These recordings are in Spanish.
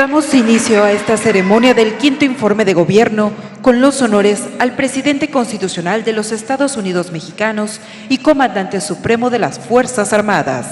Damos inicio a esta ceremonia del quinto informe de gobierno con los honores al presidente constitucional de los Estados Unidos mexicanos y comandante supremo de las Fuerzas Armadas.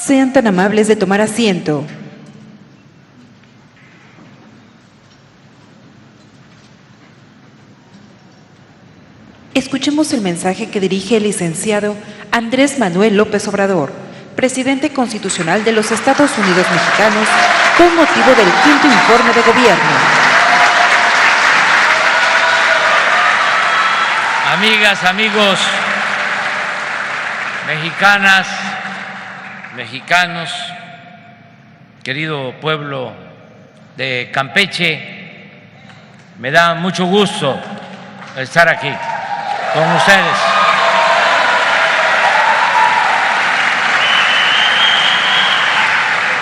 Sean tan amables de tomar asiento. Escuchemos el mensaje que dirige el licenciado Andrés Manuel López Obrador, presidente constitucional de los Estados Unidos mexicanos, con motivo del quinto informe de gobierno. Amigas, amigos, mexicanas, mexicanos, querido pueblo de Campeche, me da mucho gusto estar aquí con ustedes.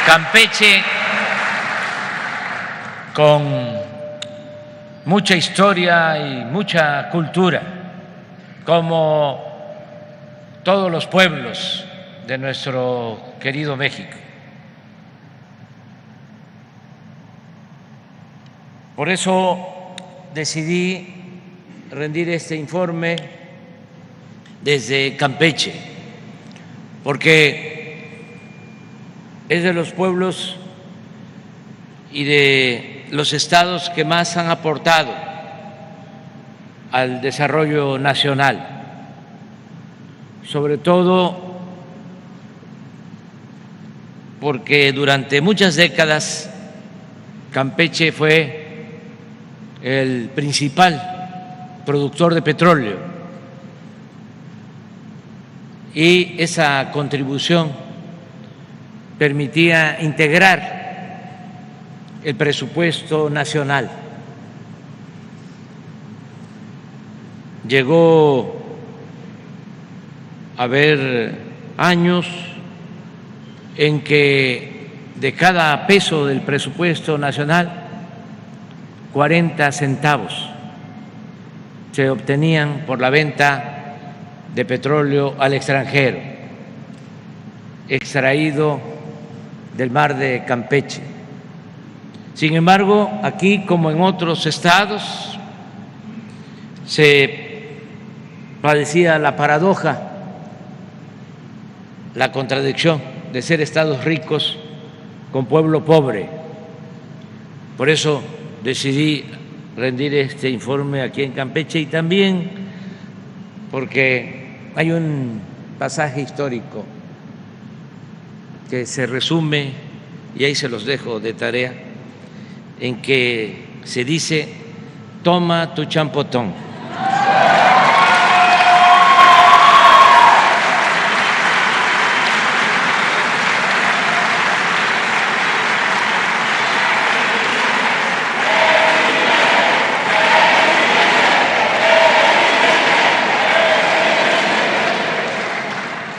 Campeche, con mucha historia y mucha cultura, como todos los pueblos de nuestro querido México. Por eso decidí rendir este informe desde Campeche, porque es de los pueblos y de los estados que más han aportado al desarrollo nacional, sobre todo porque durante muchas décadas Campeche fue el principal productor de petróleo y esa contribución permitía integrar el presupuesto nacional. Llegó a haber años en que de cada peso del presupuesto nacional, 40 centavos se obtenían por la venta de petróleo al extranjero, extraído del mar de Campeche. Sin embargo, aquí, como en otros estados, se padecía la paradoja, la contradicción de ser estados ricos con pueblo pobre. Por eso decidí rendir este informe aquí en Campeche, y también porque hay un pasaje histórico que se resume, y ahí se los dejo de tarea, en que se dice: toma tu champotón.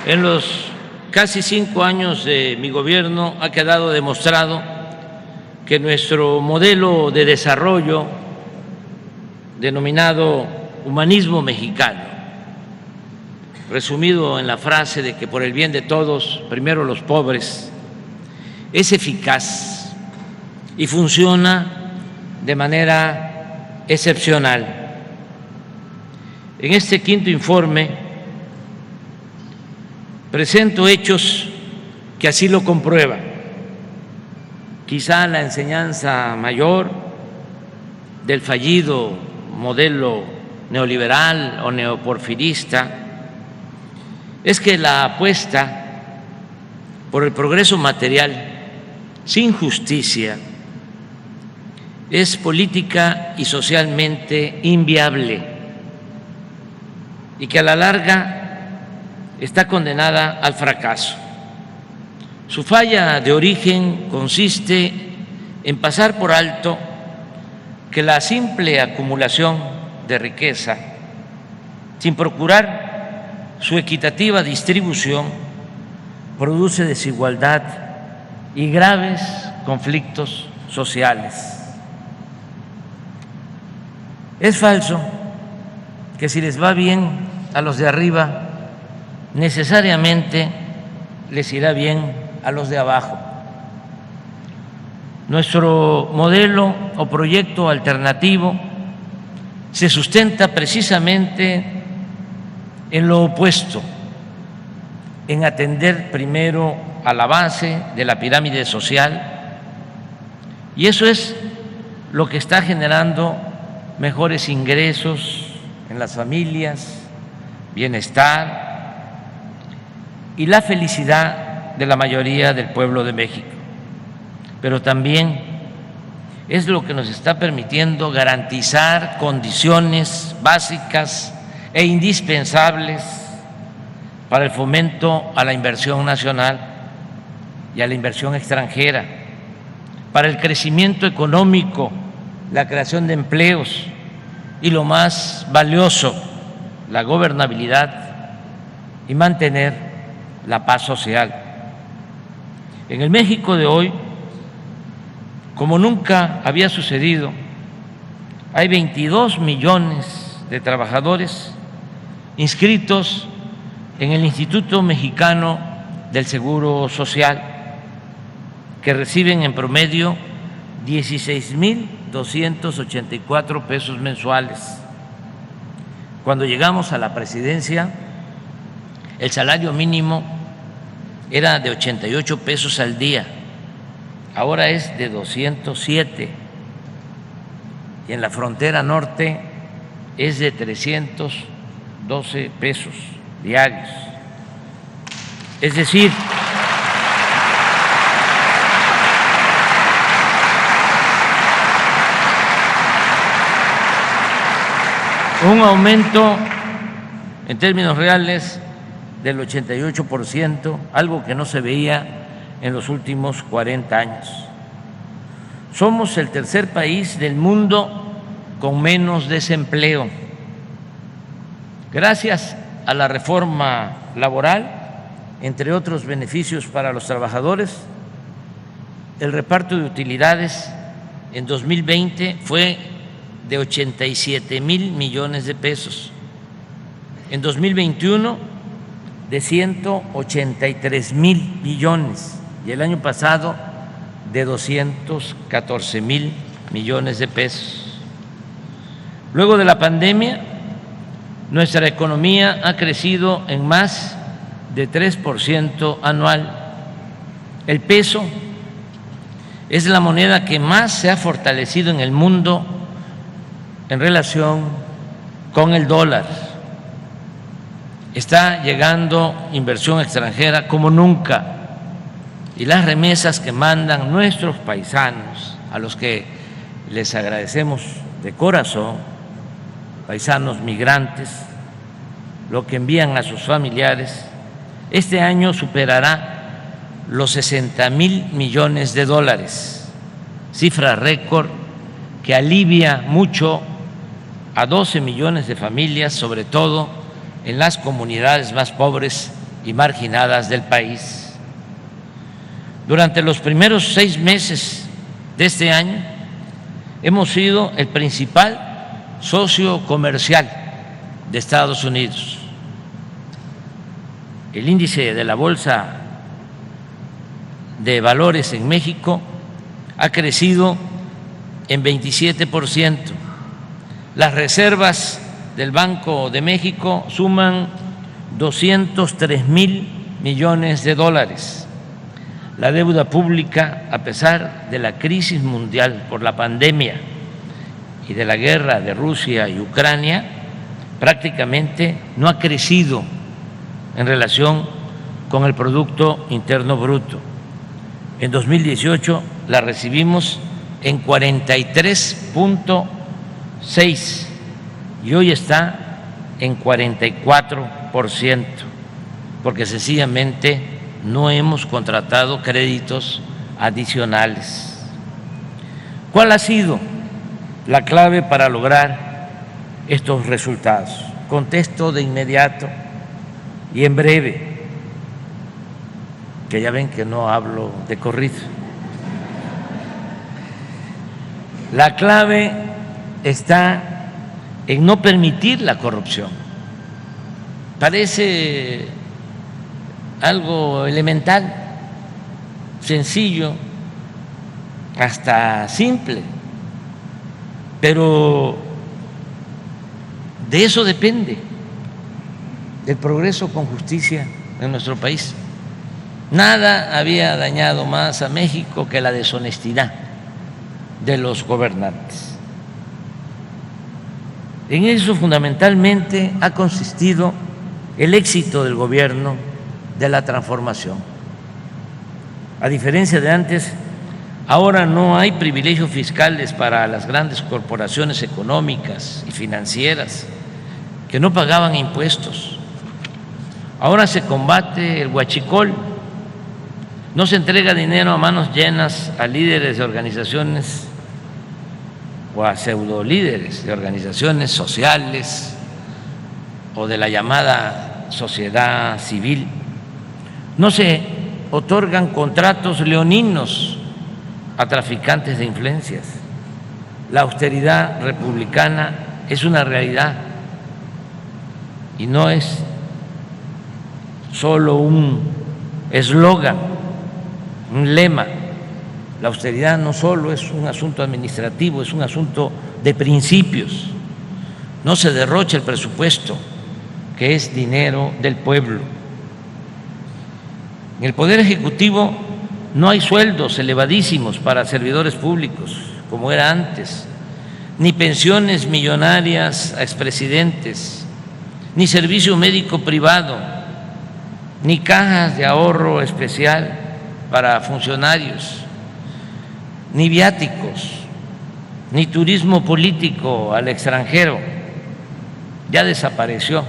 En los casi 5 años de mi gobierno ha quedado demostrado que nuestro modelo de desarrollo, denominado humanismo mexicano, resumido en la frase de que por el bien de todos, primero los pobres, es eficaz y funciona de manera excepcional. En este quinto informe presento hechos que así lo comprueban. Quizá la enseñanza mayor del fallido modelo neoliberal o neoporfirista es que la apuesta por el progreso material sin justicia es política y socialmente inviable, y que a la larga está condenada al fracaso. Su falla de origen consiste en pasar por alto que la simple acumulación de riqueza, sin procurar su equitativa distribución, produce desigualdad y graves conflictos sociales. Es falso que si les va bien a los de arriba, necesariamente les irá bien a los de abajo. Nuestro modelo o proyecto alternativo se sustenta precisamente en lo opuesto, en atender primero a la base de la pirámide social, y eso es lo que está generando mejores ingresos en las familias, bienestar y la felicidad de la mayoría del pueblo de México. Pero también es lo que nos está permitiendo garantizar condiciones básicas e indispensables para el fomento a la inversión nacional y a la inversión extranjera, para el crecimiento económico, la creación de empleos y, lo más valioso, la gobernabilidad y mantener la paz social. En el México de hoy, como nunca había sucedido, hay 22 millones de trabajadores inscritos en el Instituto Mexicano del Seguro Social, que reciben en promedio 16,284 pesos mensuales. Cuando llegamos a la presidencia, el salario mínimo era de 88 pesos al día, ahora es de 207, y en la frontera norte es de 312 pesos diarios. Es decir, un aumento en términos reales del 88%, algo que no se veía en los últimos 40 años. Somos el tercer país del mundo con menos desempleo. Gracias a la reforma laboral entre otros beneficios para los trabajadores, el reparto de utilidades en 2020 fue de 87,000 millones de pesos, en 2021 de 183,000 millones y el año pasado de 214,000 millones de pesos. Luego de la pandemia, nuestra economía ha crecido en más de 3% anual. El peso es la moneda que más se ha fortalecido en el mundo en relación con el dólar. Está llegando inversión extranjera como nunca y las remesas que mandan nuestros paisanos, a los que les agradecemos de corazón, paisanos migrantes, lo que envían a sus familiares, este año superará los 60,000 millones de dólares, cifra récord que alivia mucho a 12 millones de familias, sobre todo en las comunidades más pobres y marginadas del país. Durante los primeros 6 meses de este año hemos sido el principal socio comercial de Estados Unidos. El índice de la Bolsa de Valores en México ha crecido en 27%. Las reservas del Banco de México suman 203,000 millones de dólares. La deuda pública, a pesar de la crisis mundial por la pandemia y de la guerra de Rusia y Ucrania, prácticamente no ha crecido en relación con el Producto Interno Bruto. En 2018 la recibimos en 43.6 y hoy está en 44%, porque sencillamente no hemos contratado créditos adicionales. ¿Cuál ha sido la clave para lograr estos resultados? Contesto de inmediato y en breve, que ya ven que no hablo de corrido. La clave está en no permitir la corrupción. Parece algo elemental, sencillo, hasta simple, pero de eso depende el progreso con justicia en nuestro país. Nada había dañado más a México que la deshonestidad de los gobernantes. En eso fundamentalmente ha consistido el éxito del gobierno de la transformación. A diferencia de antes, ahora no hay privilegios fiscales para las grandes corporaciones económicas y financieras que no pagaban impuestos. Ahora se combate el huachicol, no se entrega dinero a manos llenas a líderes de organizaciones o a pseudolíderes de organizaciones sociales o de la llamada sociedad civil. No se otorgan contratos leoninos a traficantes de influencias. La austeridad republicana es una realidad y no es solo un eslogan, un lema. La austeridad no solo es un asunto administrativo, es un asunto de principios. No se derrocha el presupuesto, que es dinero del pueblo. En el Poder Ejecutivo no hay sueldos elevadísimos para servidores públicos, como era antes, ni pensiones millonarias a expresidentes, ni servicio médico privado, ni cajas de ahorro especial para funcionarios, ni viáticos, ni turismo político al extranjero. Ya desapareció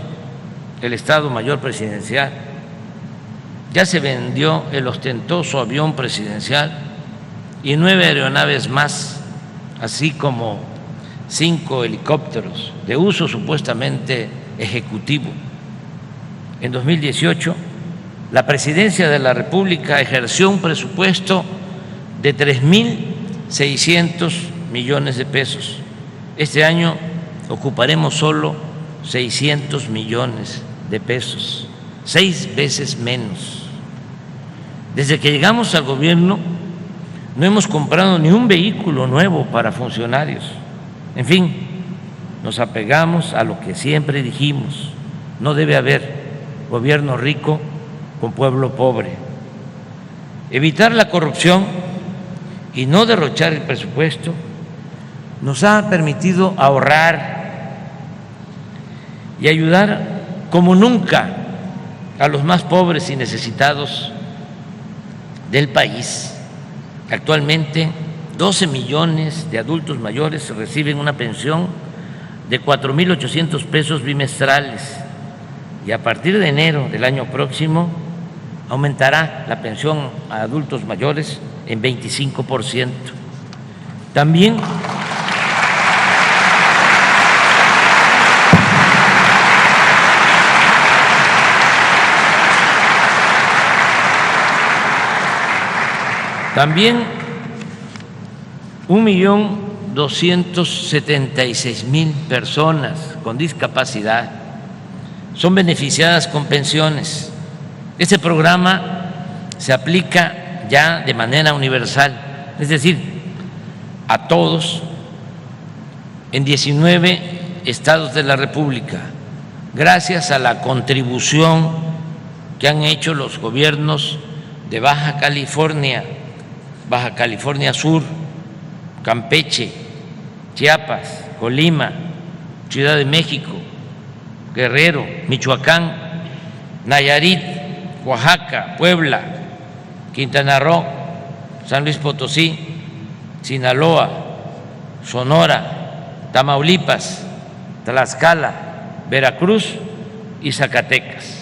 el Estado Mayor Presidencial, ya se vendió el ostentoso avión presidencial y 9 aeronaves más, así como 5 helicópteros de uso supuestamente ejecutivo. En 2018 la Presidencia de la República ejerció un presupuesto de 3.600 millones de pesos. Este año ocuparemos solo 600 millones de pesos, 6 veces menos. Desde que llegamos al gobierno no hemos comprado ni un vehículo nuevo para funcionarios. En fin, nos apegamos a lo que siempre dijimos: no debe haber gobierno rico con pueblo pobre. Evitar la corrupción y no derrochar el presupuesto nos ha permitido ahorrar y ayudar como nunca a los más pobres y necesitados del país. Actualmente, 12 millones de adultos mayores reciben una pensión de 4.800 pesos bimestrales, y a partir de enero del año próximo aumentará la pensión a adultos mayores en 25%. También También 1.276.000 personas con discapacidad son beneficiadas con pensiones. Este programa se aplica ya de manera universal, es decir, a todos en 19 estados de la República, gracias a la contribución que han hecho los gobiernos de Baja California Sur, Campeche, Chiapas, Colima, Ciudad de México, Guerrero, Michoacán, Nayarit, Oaxaca, Puebla, Quintana Roo, San Luis Potosí, Sinaloa, Sonora, Tamaulipas, Tlaxcala, Veracruz y Zacatecas.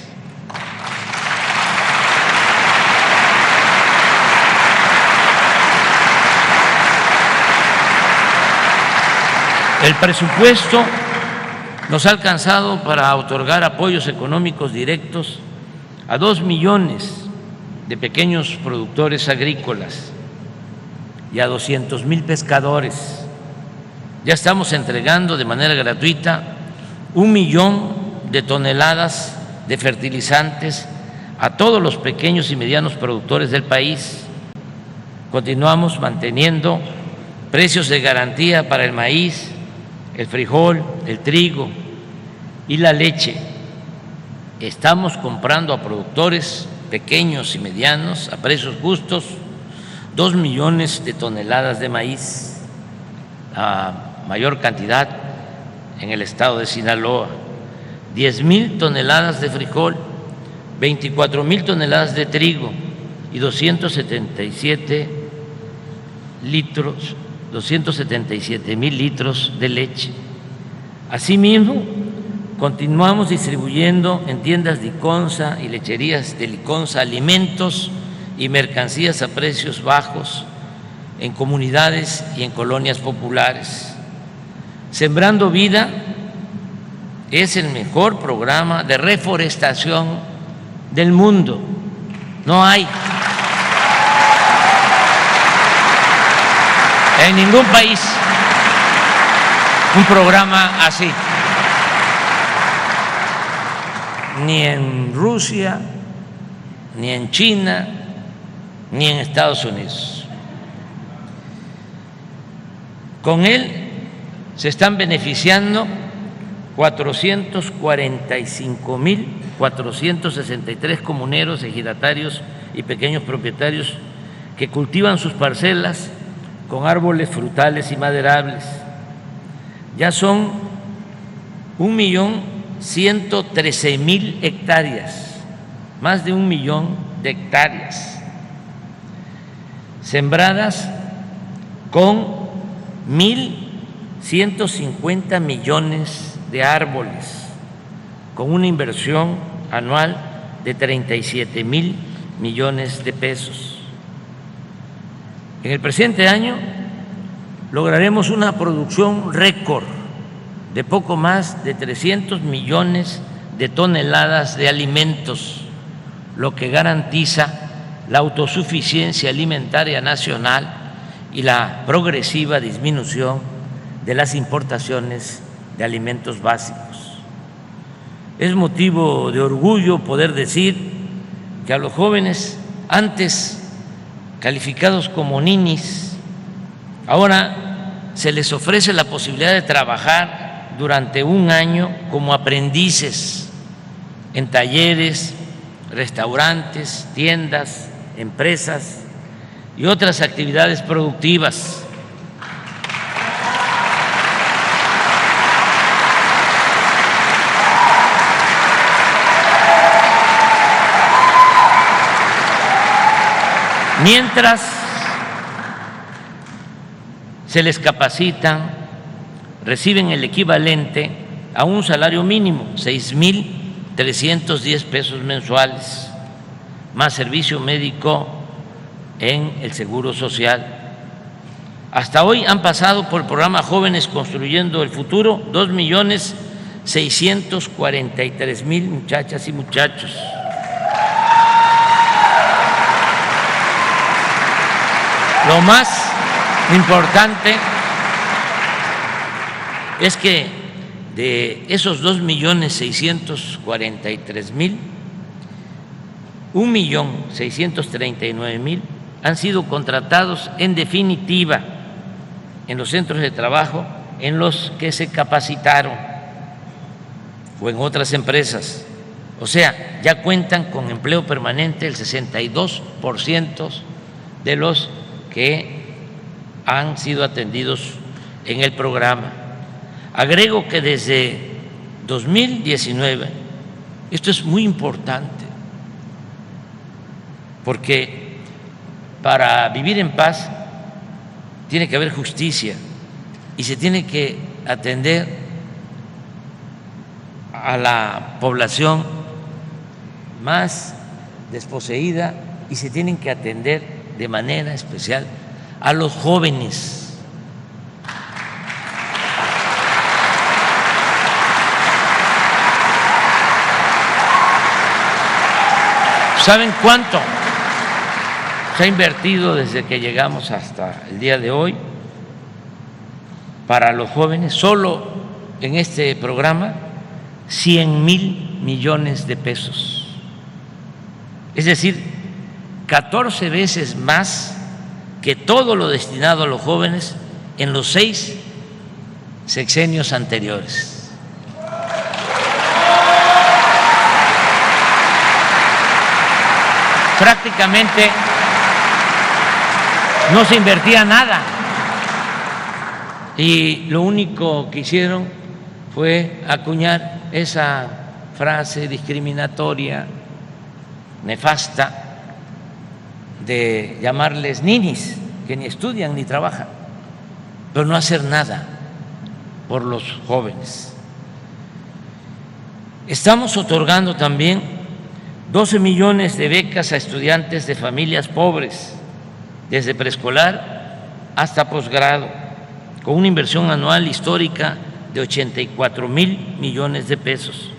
El presupuesto nos ha alcanzado para otorgar apoyos económicos directos a 2 millones de pequeños productores agrícolas y a 200,000 pescadores. Ya estamos entregando de manera gratuita 1 millón de toneladas de fertilizantes a todos los pequeños y medianos productores del país. Continuamos manteniendo precios de garantía para el maíz, el frijol, el trigo y la leche. Estamos comprando a productores pequeños y medianos a precios justos 2 millones de toneladas de maíz, a mayor cantidad en el estado de Sinaloa, 10,000 toneladas de frijol, 24,000 toneladas de trigo y 277,000 litros de leche. Asimismo, continuamos distribuyendo en tiendas Liconsa y lecherías de Liconsa alimentos y mercancías a precios bajos en comunidades y en colonias populares. Sembrando Vida es el mejor programa de reforestación del mundo. No hay en ningún país un programa así, ni en Rusia, ni en China, ni en Estados Unidos. Con él se están beneficiando 445,463 comuneros, ejidatarios y pequeños propietarios que cultivan sus parcelas con árboles frutales y maderables. Ya son 1.113.000 hectáreas, más de 1 millón de hectáreas, sembradas con 1.150 millones de árboles, con una inversión anual de 37,000 millones de pesos. En el presente año lograremos una producción récord de poco más de 300 millones de toneladas de alimentos, lo que garantiza la autosuficiencia alimentaria nacional y la progresiva disminución de las importaciones de alimentos básicos. Es motivo de orgullo poder decir que a los jóvenes antes calificados como ninis, ahora se les ofrece la posibilidad de trabajar durante un año como aprendices en talleres, restaurantes, tiendas, empresas y otras actividades productivas. Mientras se les capacitan, reciben el equivalente a un salario mínimo, 6,310 pesos mensuales, más servicio médico en el Seguro Social. Hasta hoy han pasado por el programa Jóvenes Construyendo el Futuro 2,643,000 muchachas y muchachos. Lo más importante es que de esos 2,643,000, 1,639,000 han sido contratados en definitiva en los centros de trabajo en los que se capacitaron o en otras empresas. O sea, ya cuentan con empleo permanente el 62% de los que han sido atendidos en el programa. Agrego que desde 2019, esto es muy importante, porque para vivir en paz tiene que haber justicia y se tiene que atender a la población más desposeída y se tienen que atender de manera especial a los jóvenes. ¿Saben cuánto se ha invertido desde que llegamos hasta el día de hoy para los jóvenes? Solo en este programa 100,000 millones de pesos. Es decir, 14 veces más que todo lo destinado a los jóvenes en los 6 sexenios anteriores. Prácticamente no se invertía nada y lo único que hicieron fue acuñar esa frase discriminatoria, nefasta, de llamarles ninis, que ni estudian ni trabajan, pero no hacer nada por los jóvenes. Estamos otorgando también 12 millones de becas a estudiantes de familias pobres, desde preescolar hasta posgrado, con una inversión anual histórica de 84,000 millones de pesos.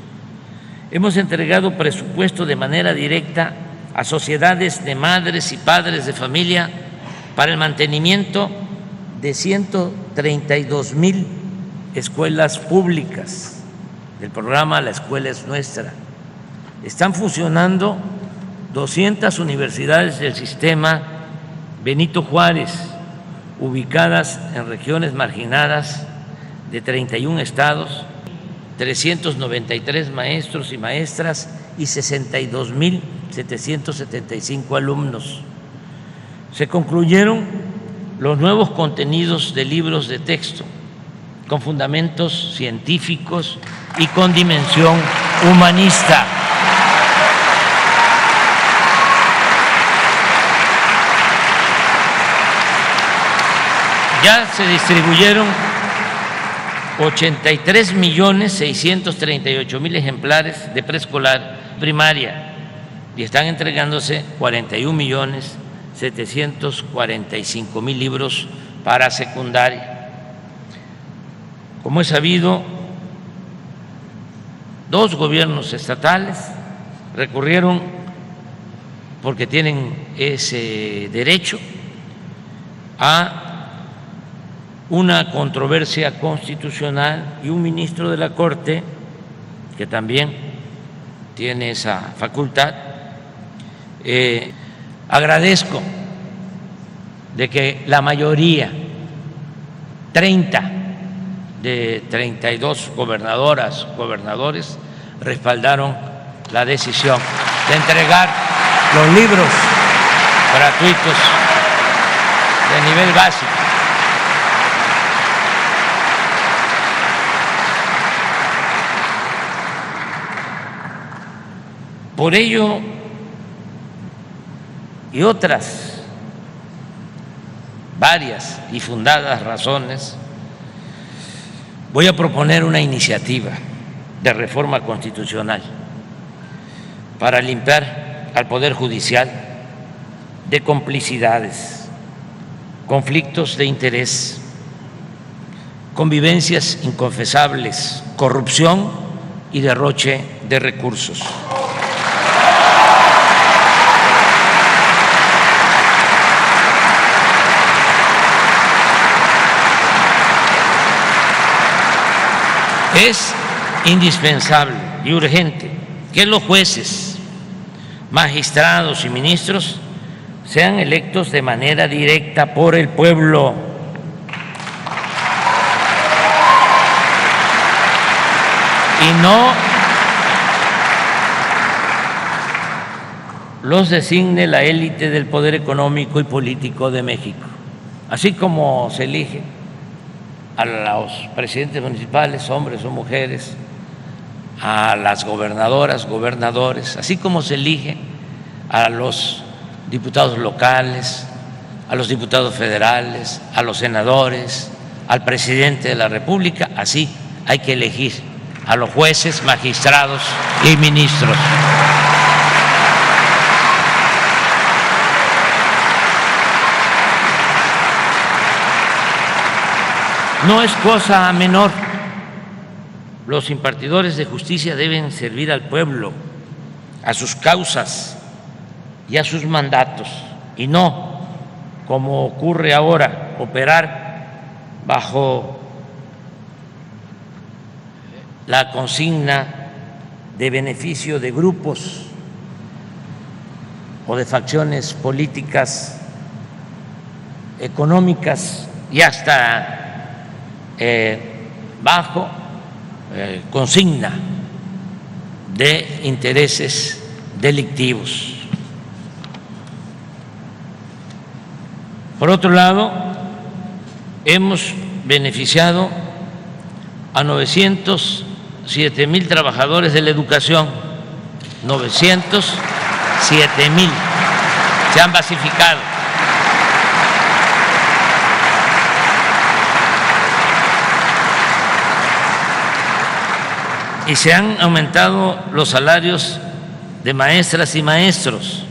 Hemos entregado presupuesto de manera directa a sociedades de madres y padres de familia para el mantenimiento de 132,000 escuelas públicas del programa La Escuela es Nuestra. Están funcionando 200 universidades del sistema Benito Juárez, ubicadas en regiones marginadas de 31 estados, 393 maestros y maestras y 62,775 alumnos. Se concluyeron los nuevos contenidos de libros de texto con fundamentos científicos y con dimensión humanista. Ya se distribuyeron 83,638,000 ejemplares de preescolar primaria y están entregándose 41,745,000 libros para secundaria. Como es sabido, 2 gobiernos estatales recurrieron porque tienen ese derecho a una controversia constitucional y un ministro de la Corte, que también tiene esa facultad. Agradezco de que la mayoría, 30 de 32 gobernadoras, gobernadores, respaldaron la decisión de entregar los libros gratuitos de nivel básico. Por ello y otras varias y fundadas razones, voy a proponer una iniciativa de reforma constitucional para limpiar al Poder Judicial de complicidades, conflictos de interés, convivencias inconfesables, corrupción y derroche de recursos. Es indispensable y urgente que los jueces, magistrados y ministros sean electos de manera directa por el pueblo. Y no los designe la élite del poder económico y político de México, así como se elige a los presidentes municipales, hombres o mujeres, a las gobernadoras, gobernadores, así como se elige a los diputados locales, a los diputados federales, a los senadores, al presidente de la República, así hay que elegir a los jueces, magistrados y ministros. No es cosa menor. Los impartidores de justicia deben servir al pueblo, a sus causas y a sus mandatos, y no, como ocurre ahora, operar bajo la consigna de beneficio de grupos o de facciones políticas, económicas y hasta bajo consigna de intereses delictivos. Por otro lado, hemos beneficiado a 907,000 trabajadores de la educación, 907,000 se han basificado. Y se han aumentado los salarios de maestras y maestros.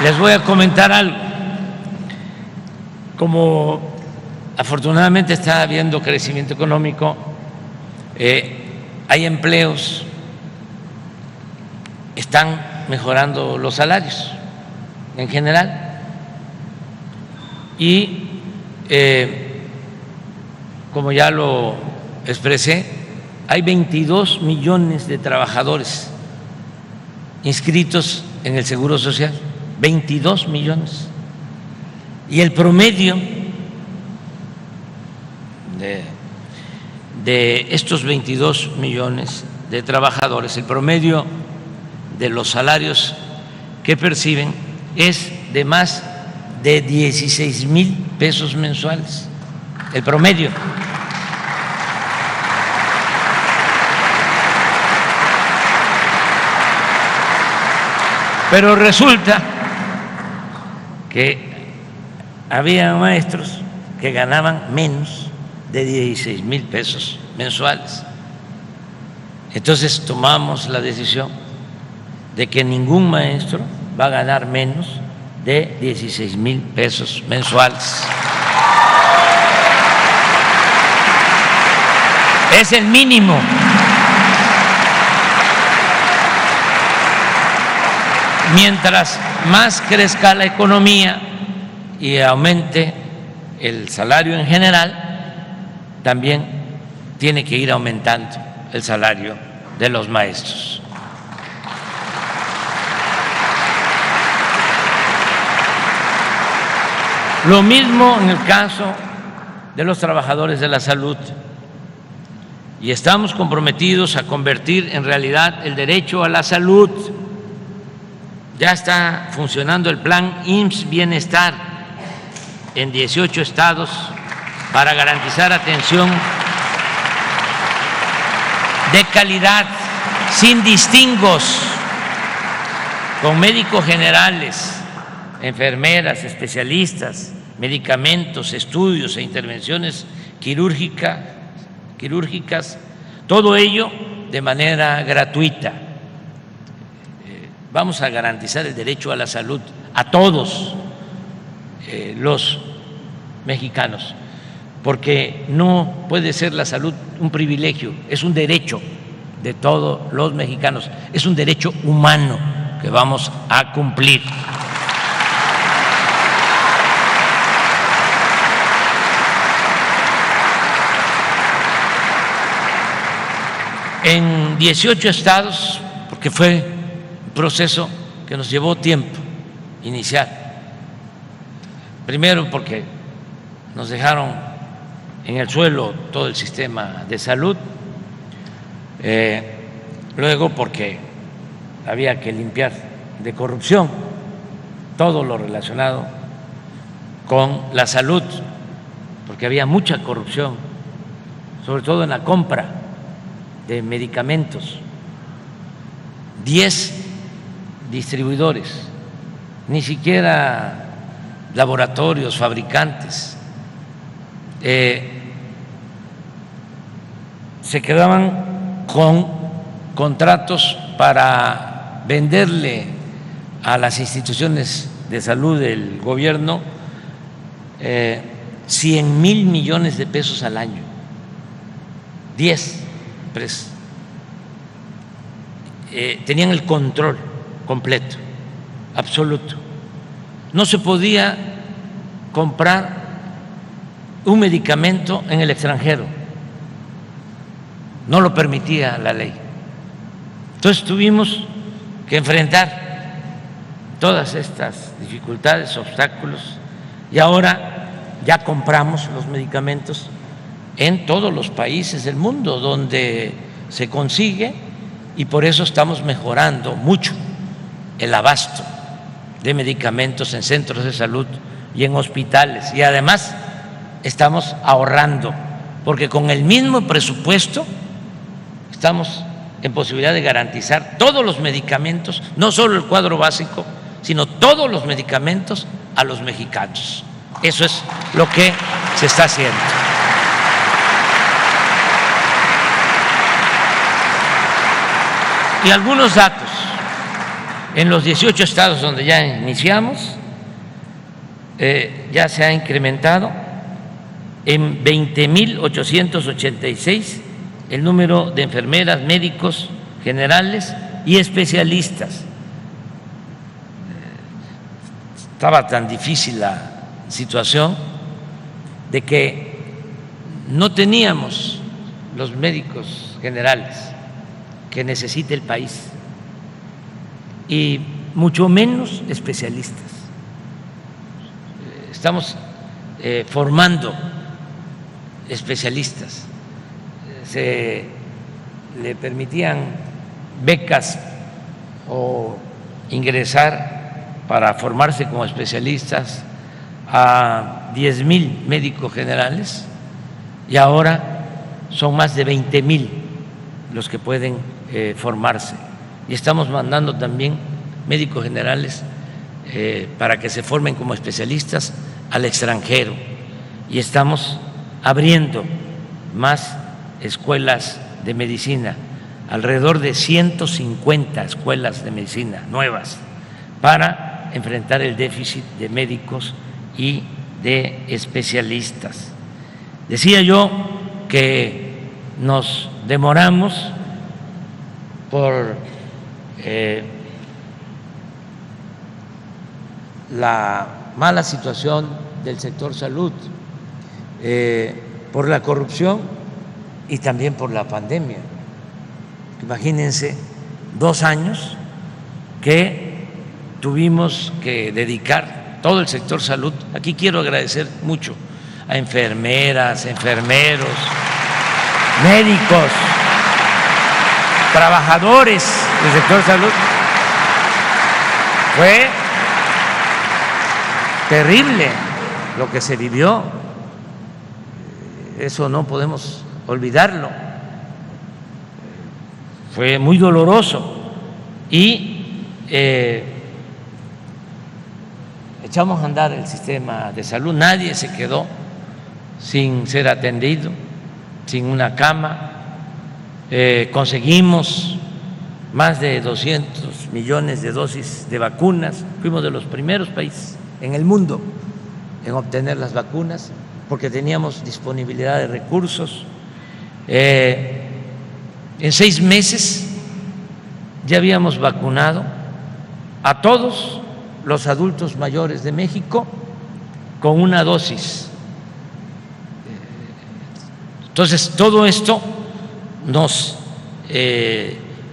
Les voy a comentar algo. Como afortunadamente está habiendo crecimiento económico, hay empleos, están mejorando los salarios en general. Y como ya lo expresé, hay 22 millones de trabajadores inscritos en el Seguro Social, 22 millones. Y el promedio de estos 22 millones de trabajadores, el promedio de los salarios que perciben es de más de 16,000 pesos mensuales, el promedio. Pero resulta que había maestros que ganaban menos de 16,000 pesos mensuales. Entonces tomamos la decisión de que ningún maestro va a ganar menos de 16,000 pesos mensuales. Es el mínimo. Mientras más crezca la economía y aumente el salario en general, también tiene que ir aumentando el salario de los maestros. Lo mismo en el caso de los trabajadores de la salud. Y estamos comprometidos a convertir en realidad el derecho a la salud. Ya está funcionando el plan IMSS Bienestar en 18 estados para garantizar atención de calidad, sin distingos, con médicos generales, enfermeras, especialistas, medicamentos, estudios e intervenciones quirúrgicas, todo ello de manera gratuita. Vamos a garantizar el derecho a la salud a todos los mexicanos, porque no puede ser la salud un privilegio, es un derecho de todos los mexicanos, es un derecho humano que vamos a cumplir. En 18 estados, porque fue un proceso que nos llevó tiempo iniciar. Primero porque nos dejaron en el suelo todo el sistema de salud, luego porque había que limpiar de corrupción todo lo relacionado con la salud, porque había mucha corrupción, sobre todo en la compra de medicamentos. 10 distribuidores, ni siquiera laboratorios, fabricantes, se quedaban con contratos para venderle a las instituciones de salud del gobierno 100,000 millones de pesos al año. 10 empresas tenían el control completo, absoluto. No se podía comprar un medicamento en el extranjero, no lo permitía la ley. Entonces tuvimos que enfrentar todas estas dificultades, obstáculos, y ahora ya compramos los medicamentos en todos los países del mundo donde se consigue, y por eso estamos mejorando mucho el abasto de medicamentos en centros de salud y en hospitales, y además estamos ahorrando, porque con el mismo presupuesto estamos en posibilidad de garantizar todos los medicamentos, no solo el cuadro básico, sino todos los medicamentos a los mexicanos. Eso es lo que se está haciendo. Y algunos datos. En los 18 estados donde ya iniciamos, ya se ha incrementado en 20,886 el número de enfermeras, médicos generales y especialistas. Estaba tan difícil la situación de que no teníamos los médicos generales que necesita el país, y mucho menos especialistas. Estamos formando especialistas. Se le permitían becas o ingresar para formarse como especialistas a 10,000 médicos generales, y ahora son más de 20,000 los que pueden formarse, y estamos mandando también médicos generales para que se formen como especialistas al extranjero, y estamos abriendo más escuelas de medicina, alrededor de 150 escuelas de medicina nuevas para enfrentar el déficit de médicos y de especialistas. Decía yo que nos demoramos por la mala situación del sector salud, por la corrupción y también por la pandemia. Imagínense 2 años que tuvimos que dedicar todo el sector salud. Aquí quiero agradecer mucho a enfermeras, enfermeros, médicos, trabajadores del sector salud. Fue terrible lo que se vivió, eso no podemos olvidarlo, fue muy doloroso y echamos a andar el sistema de salud, nadie se quedó sin ser atendido, sin una cama, conseguimos más de 200 millones de dosis de vacunas, fuimos de los primeros países en el mundo en obtener las vacunas porque teníamos disponibilidad de recursos. En 6 meses ya habíamos vacunado a todos los adultos mayores de México con una dosis. Entonces, todo esto nos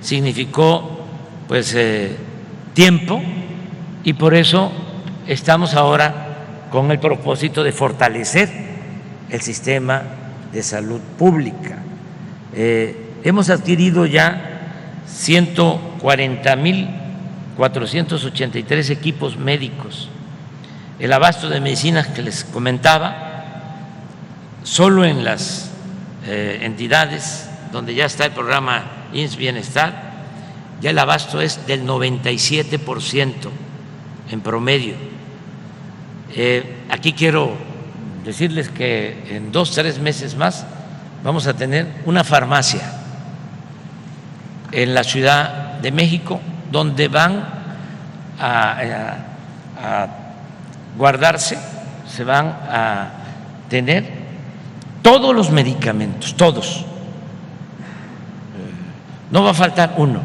significó pues tiempo y por eso estamos ahora con el propósito de fortalecer el sistema de salud pública. Hemos adquirido ya 140,483 equipos médicos. El abasto de medicinas que les comentaba, solo en las entidades donde ya está el programa IMSS Bienestar, ya el abasto es del 97% en promedio. Aquí quiero decirles que en 2 o 3 meses más vamos a tener una farmacia en la Ciudad de México donde van a guardarse, se van a tener todos los medicamentos, todos. No va a faltar uno.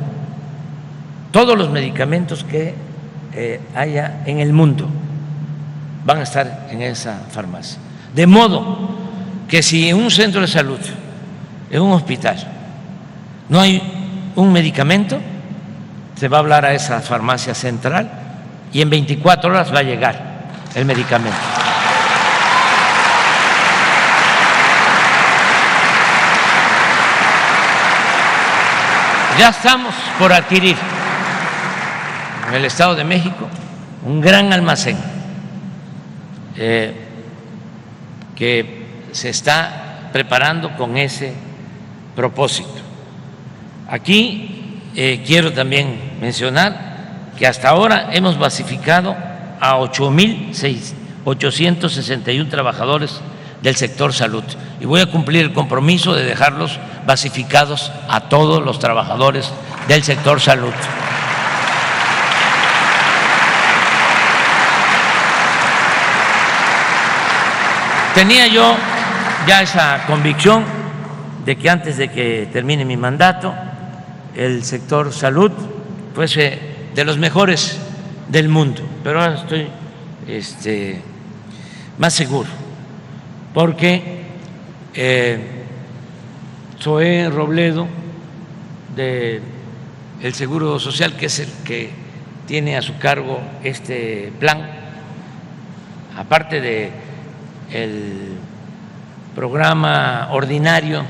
Todos los medicamentos que haya en el mundo van a estar en esa farmacia. De modo que si en un centro de salud, en un hospital, no hay un medicamento, se va a hablar a esa farmacia central y en 24 horas va a llegar el medicamento. Ya estamos por adquirir en el Estado de México un gran almacén que se está preparando con ese propósito. Aquí quiero también mencionar que hasta ahora hemos basificado a 8,861 trabajadores del sector salud y voy a cumplir el compromiso de dejarlos basificados a todos los trabajadores del sector salud. Tenía yo ya esa convicción de que antes de que termine mi mandato el sector salud fuese de los mejores del mundo, pero ahora estoy más seguro porque Zoé Robledo del Seguro Social, que es el que tiene a su cargo este plan, aparte de el programa ordinario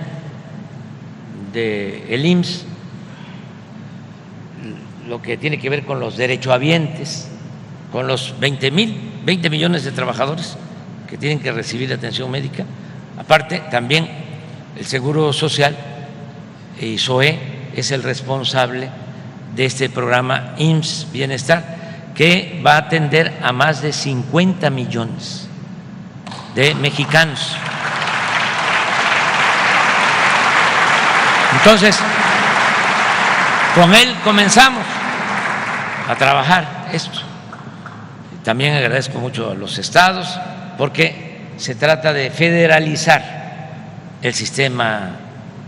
del IMSS, lo que tiene que ver con los derechohabientes, con los 20 millones de trabajadores que tienen que recibir atención médica. Aparte, también el Seguro Social y Zoé es el responsable de este programa IMSS Bienestar, que va a atender a más de 50 millones de mexicanos. Entonces, con él comenzamos a trabajar esto. También agradezco mucho a los estados porque se trata de federalizar el sistema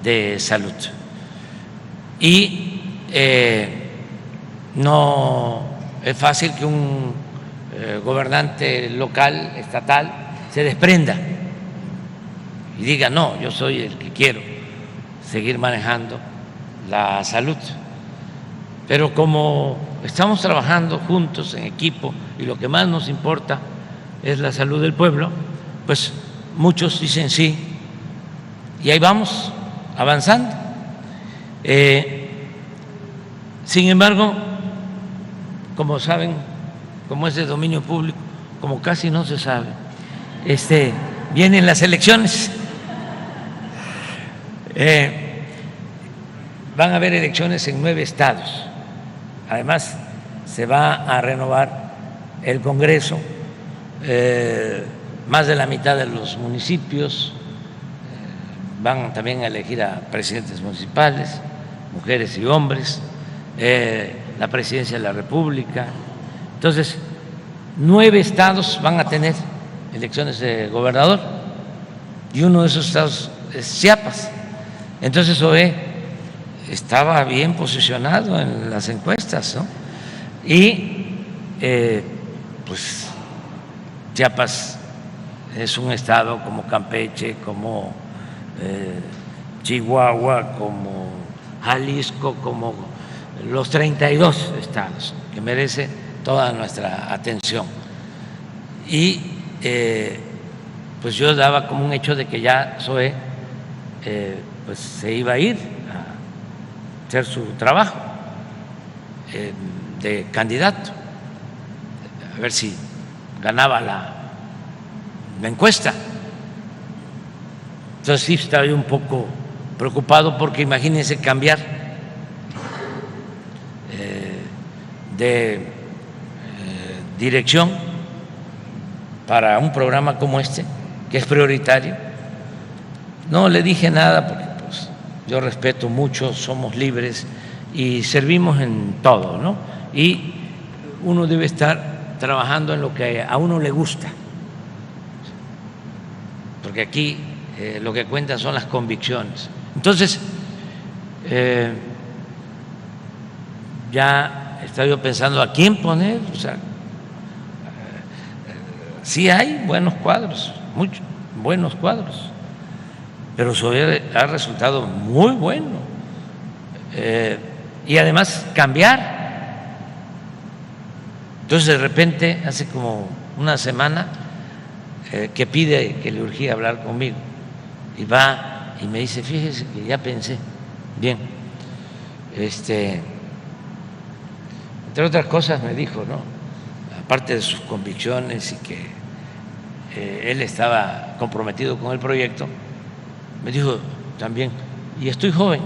de salud. Y no es fácil que un gobernante local, estatal, se desprenda y diga, no, yo soy el que quiero seguir manejando la salud. Pero como estamos trabajando juntos en equipo y lo que más nos importa es la salud del pueblo, pues muchos dicen sí y ahí vamos avanzando. Sin embargo, como saben, como es de dominio público, como casi no se sabe, vienen las elecciones. Van a haber elecciones en 9 estados. Además, se va a renovar el Congreso, más de la mitad de los municipios van también a elegir a presidentes municipales, mujeres y hombres, la presidencia de la República. Entonces, 9 estados van a tener elecciones de gobernador y uno de esos estados es Chiapas. Entonces, OE estaba bien posicionado en las encuestas, ¿no? Y pues Chiapas es un estado como Campeche, como Chihuahua, como Jalisco, como los 32 estados, que merece toda nuestra atención. Y pues yo daba como un hecho de que ya Zoe pues se iba a ir a hacer su trabajo de candidato, a ver si ganaba la encuesta. Entonces sí estaba yo un poco preocupado porque imagínense cambiar de dirección para un programa como este, que es prioritario. No le dije nada porque pues, yo respeto mucho, somos libres y servimos en todo, ¿no? Y uno debe estar trabajando en lo que a uno le gusta, porque aquí lo que cuenta son las convicciones. Entonces, ya estaba yo pensando a quién poner, o sea, sí hay buenos cuadros, muchos buenos cuadros, pero Zoe ha resultado muy bueno. Y además cambiar. Entonces de repente, hace como una semana, que pide que le urgía hablar conmigo y va y me dice, fíjese que ya pensé bien, entre otras cosas me dijo, ¿no? Aparte de sus convicciones y que él estaba comprometido con el proyecto, me dijo también, y estoy joven.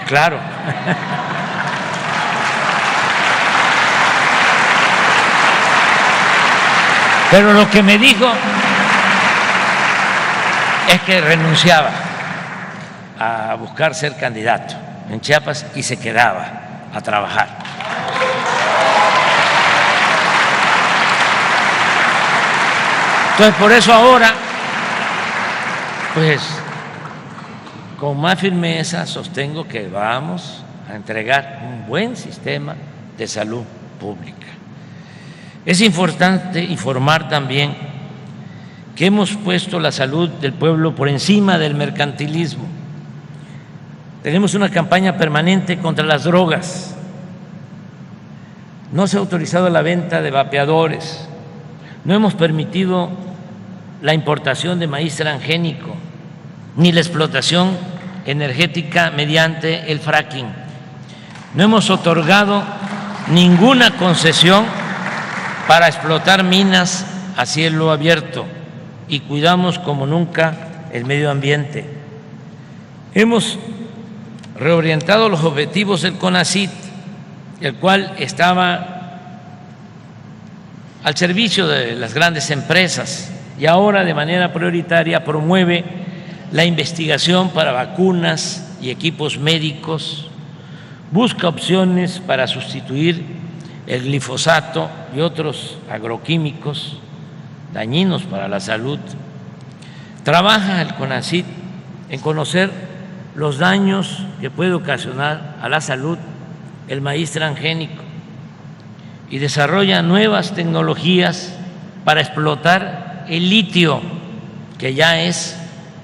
Claro. Pero lo que me dijo es que renunciaba a buscar ser candidato en Chiapas y se quedaba a trabajar. Entonces, por eso ahora, pues, con más firmeza sostengo que vamos a entregar un buen sistema de salud pública. Es importante informar también que hemos puesto la salud del pueblo por encima del mercantilismo. Tenemos una campaña permanente contra las drogas. No se ha autorizado la venta de vapeadores. No hemos permitido la importación de maíz transgénico, ni la explotación energética mediante el fracking. No hemos otorgado ninguna concesión para explotar minas a cielo abierto y cuidamos como nunca el medio ambiente. Hemos reorientado los objetivos del CONACYT, el cual estaba al servicio de las grandes empresas y ahora de manera prioritaria promueve la investigación para vacunas y equipos médicos, busca opciones para sustituir el glifosato y otros agroquímicos dañinos para la salud. Trabaja el CONACYT en conocer los daños que puede ocasionar a la salud el maíz transgénico y desarrolla nuevas tecnologías para explotar el litio, que ya es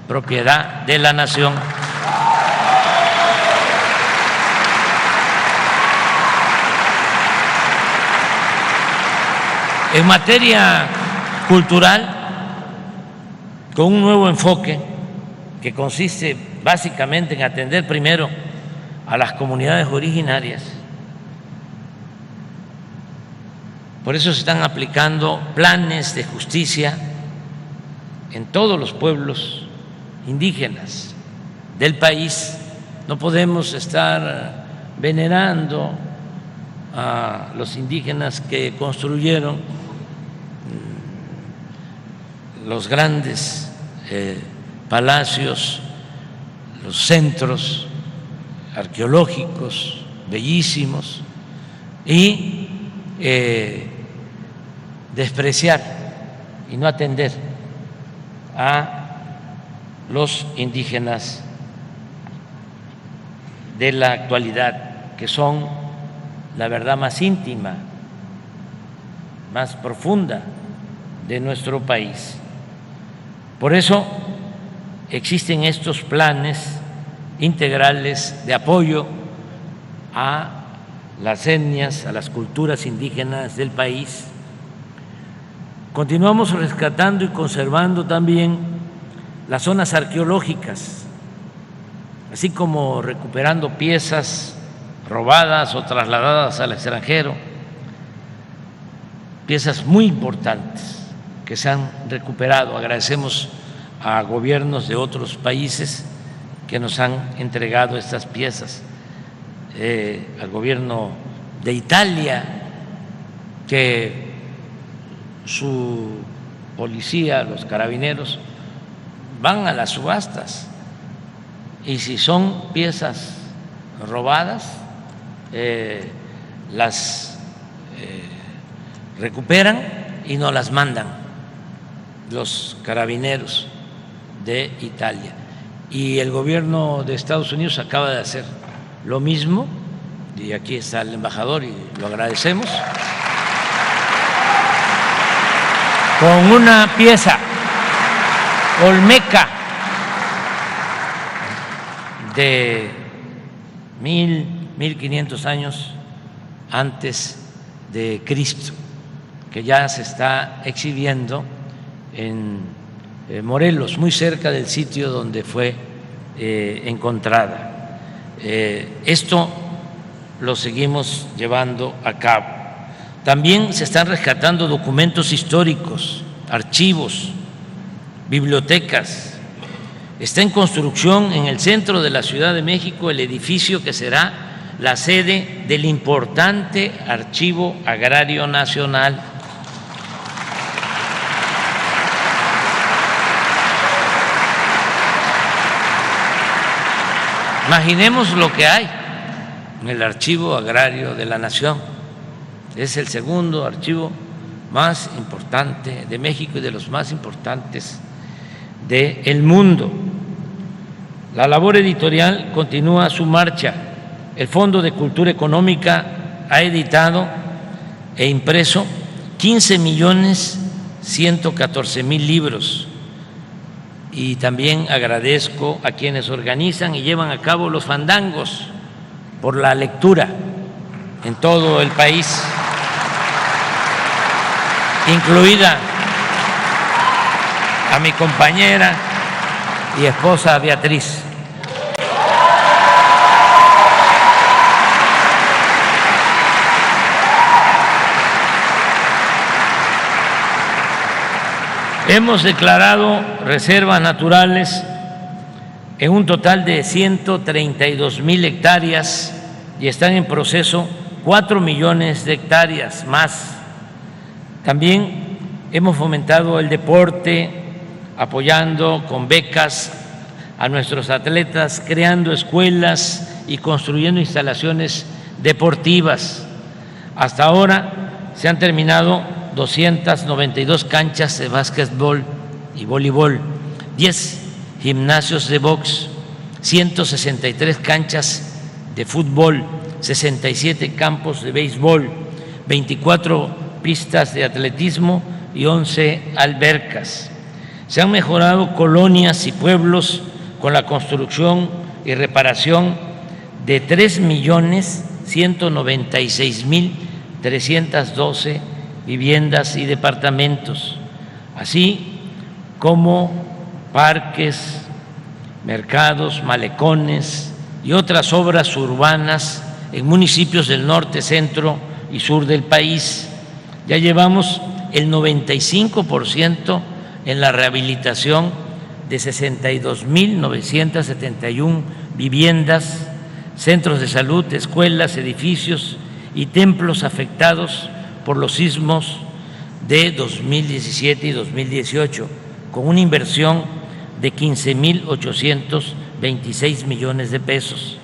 propiedad de la nación. En materia cultural, con un nuevo enfoque que consiste básicamente en atender primero a las comunidades originarias. Por eso se están aplicando planes de justicia en todos los pueblos indígenas del país. No podemos estar venerando a los indígenas que construyeron los grandes palacios, los centros arqueológicos bellísimos y despreciar y no atender a los indígenas de la actualidad, que son la verdad más íntima, más profunda de nuestro país. Por eso existen estos planes integrales de apoyo a las etnias, a las culturas indígenas del país. Continuamos rescatando y conservando también las zonas arqueológicas, así como recuperando piezas robadas o trasladadas al extranjero, piezas muy importantes que se han recuperado. Agradecemos a gobiernos de otros países que nos han entregado estas piezas, al gobierno de Italia, que su policía, los carabineros, van a las subastas y si son piezas robadas, las recuperan y nos las mandan los carabineros de Italia. Y el gobierno de Estados Unidos acaba de hacer lo mismo, y aquí está el embajador y lo agradecemos, con una pieza olmeca de 1500 años antes de Cristo, que ya se está exhibiendo en Morelos, muy cerca del sitio donde fue encontrada. Esto lo seguimos llevando a cabo. También se están rescatando documentos históricos, archivos, bibliotecas. Está en construcción en el centro de la Ciudad de México el edificio que será la sede del importante Archivo Agrario Nacional. Imaginemos lo que hay en el Archivo Agrario de la Nación. Es el segundo archivo más importante de México y de los más importantes del mundo. La labor editorial continúa su marcha. El Fondo de Cultura Económica ha editado e impreso 15.114.000 libros. Y también agradezco a quienes organizan y llevan a cabo los fandangos por la lectura en todo el país, incluida a mi compañera y esposa Beatriz. Hemos declarado reservas naturales en un total de 132.000 hectáreas y están en proceso 4 millones de hectáreas más. También hemos fomentado el deporte, apoyando con becas a nuestros atletas, creando escuelas y construyendo instalaciones deportivas. Hasta ahora se han terminado 292 canchas de básquetbol y voleibol, 10 gimnasios de box, 163 canchas de fútbol, 67 campos de béisbol, 24 pistas de atletismo y 11 albercas. Se han mejorado colonias y pueblos con la construcción y reparación de 3.196.312 viviendas y departamentos, así como parques, mercados, malecones y otras obras urbanas en municipios del norte, centro y sur del país. Ya llevamos el 95% en la rehabilitación de 62.971 viviendas, centros de salud, escuelas, edificios y templos afectados por los sismos de 2017 y 2018, con una inversión de 15.826 millones de pesos.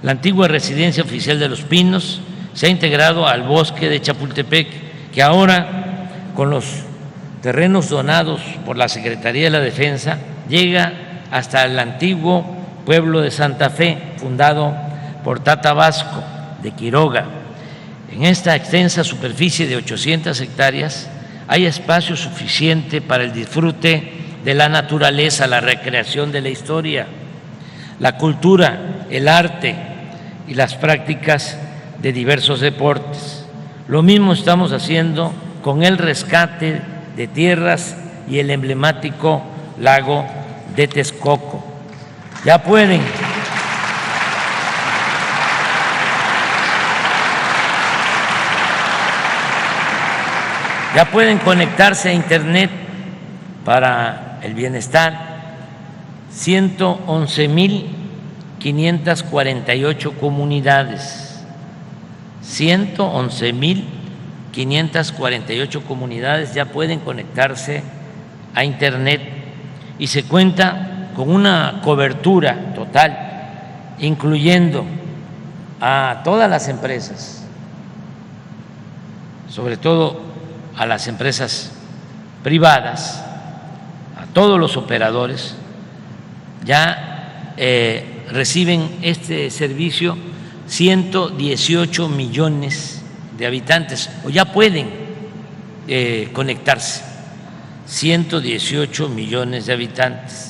La antigua residencia oficial de Los Pinos se ha integrado al bosque de Chapultepec, que ahora, con los terrenos donados por la Secretaría de la Defensa, llega hasta el antiguo pueblo de Santa Fe, fundado por Tata Vasco de Quiroga. En esta extensa superficie de 800 hectáreas hay espacio suficiente para el disfrute de la naturaleza, la recreación de la historia, la cultura, el arte y las prácticas de diversos deportes. Lo mismo estamos haciendo con el rescate de tierras y el emblemático lago de Texcoco. Ya pueden conectarse a Internet para el bienestar 111.548 comunidades. 111.548 comunidades ya pueden conectarse a Internet y se cuenta con una cobertura total, incluyendo a todas las empresas, sobre todo a las empresas privadas, a todos los operadores. Ya reciben este servicio 118 millones de habitantes, o ya pueden conectarse 118 millones de habitantes.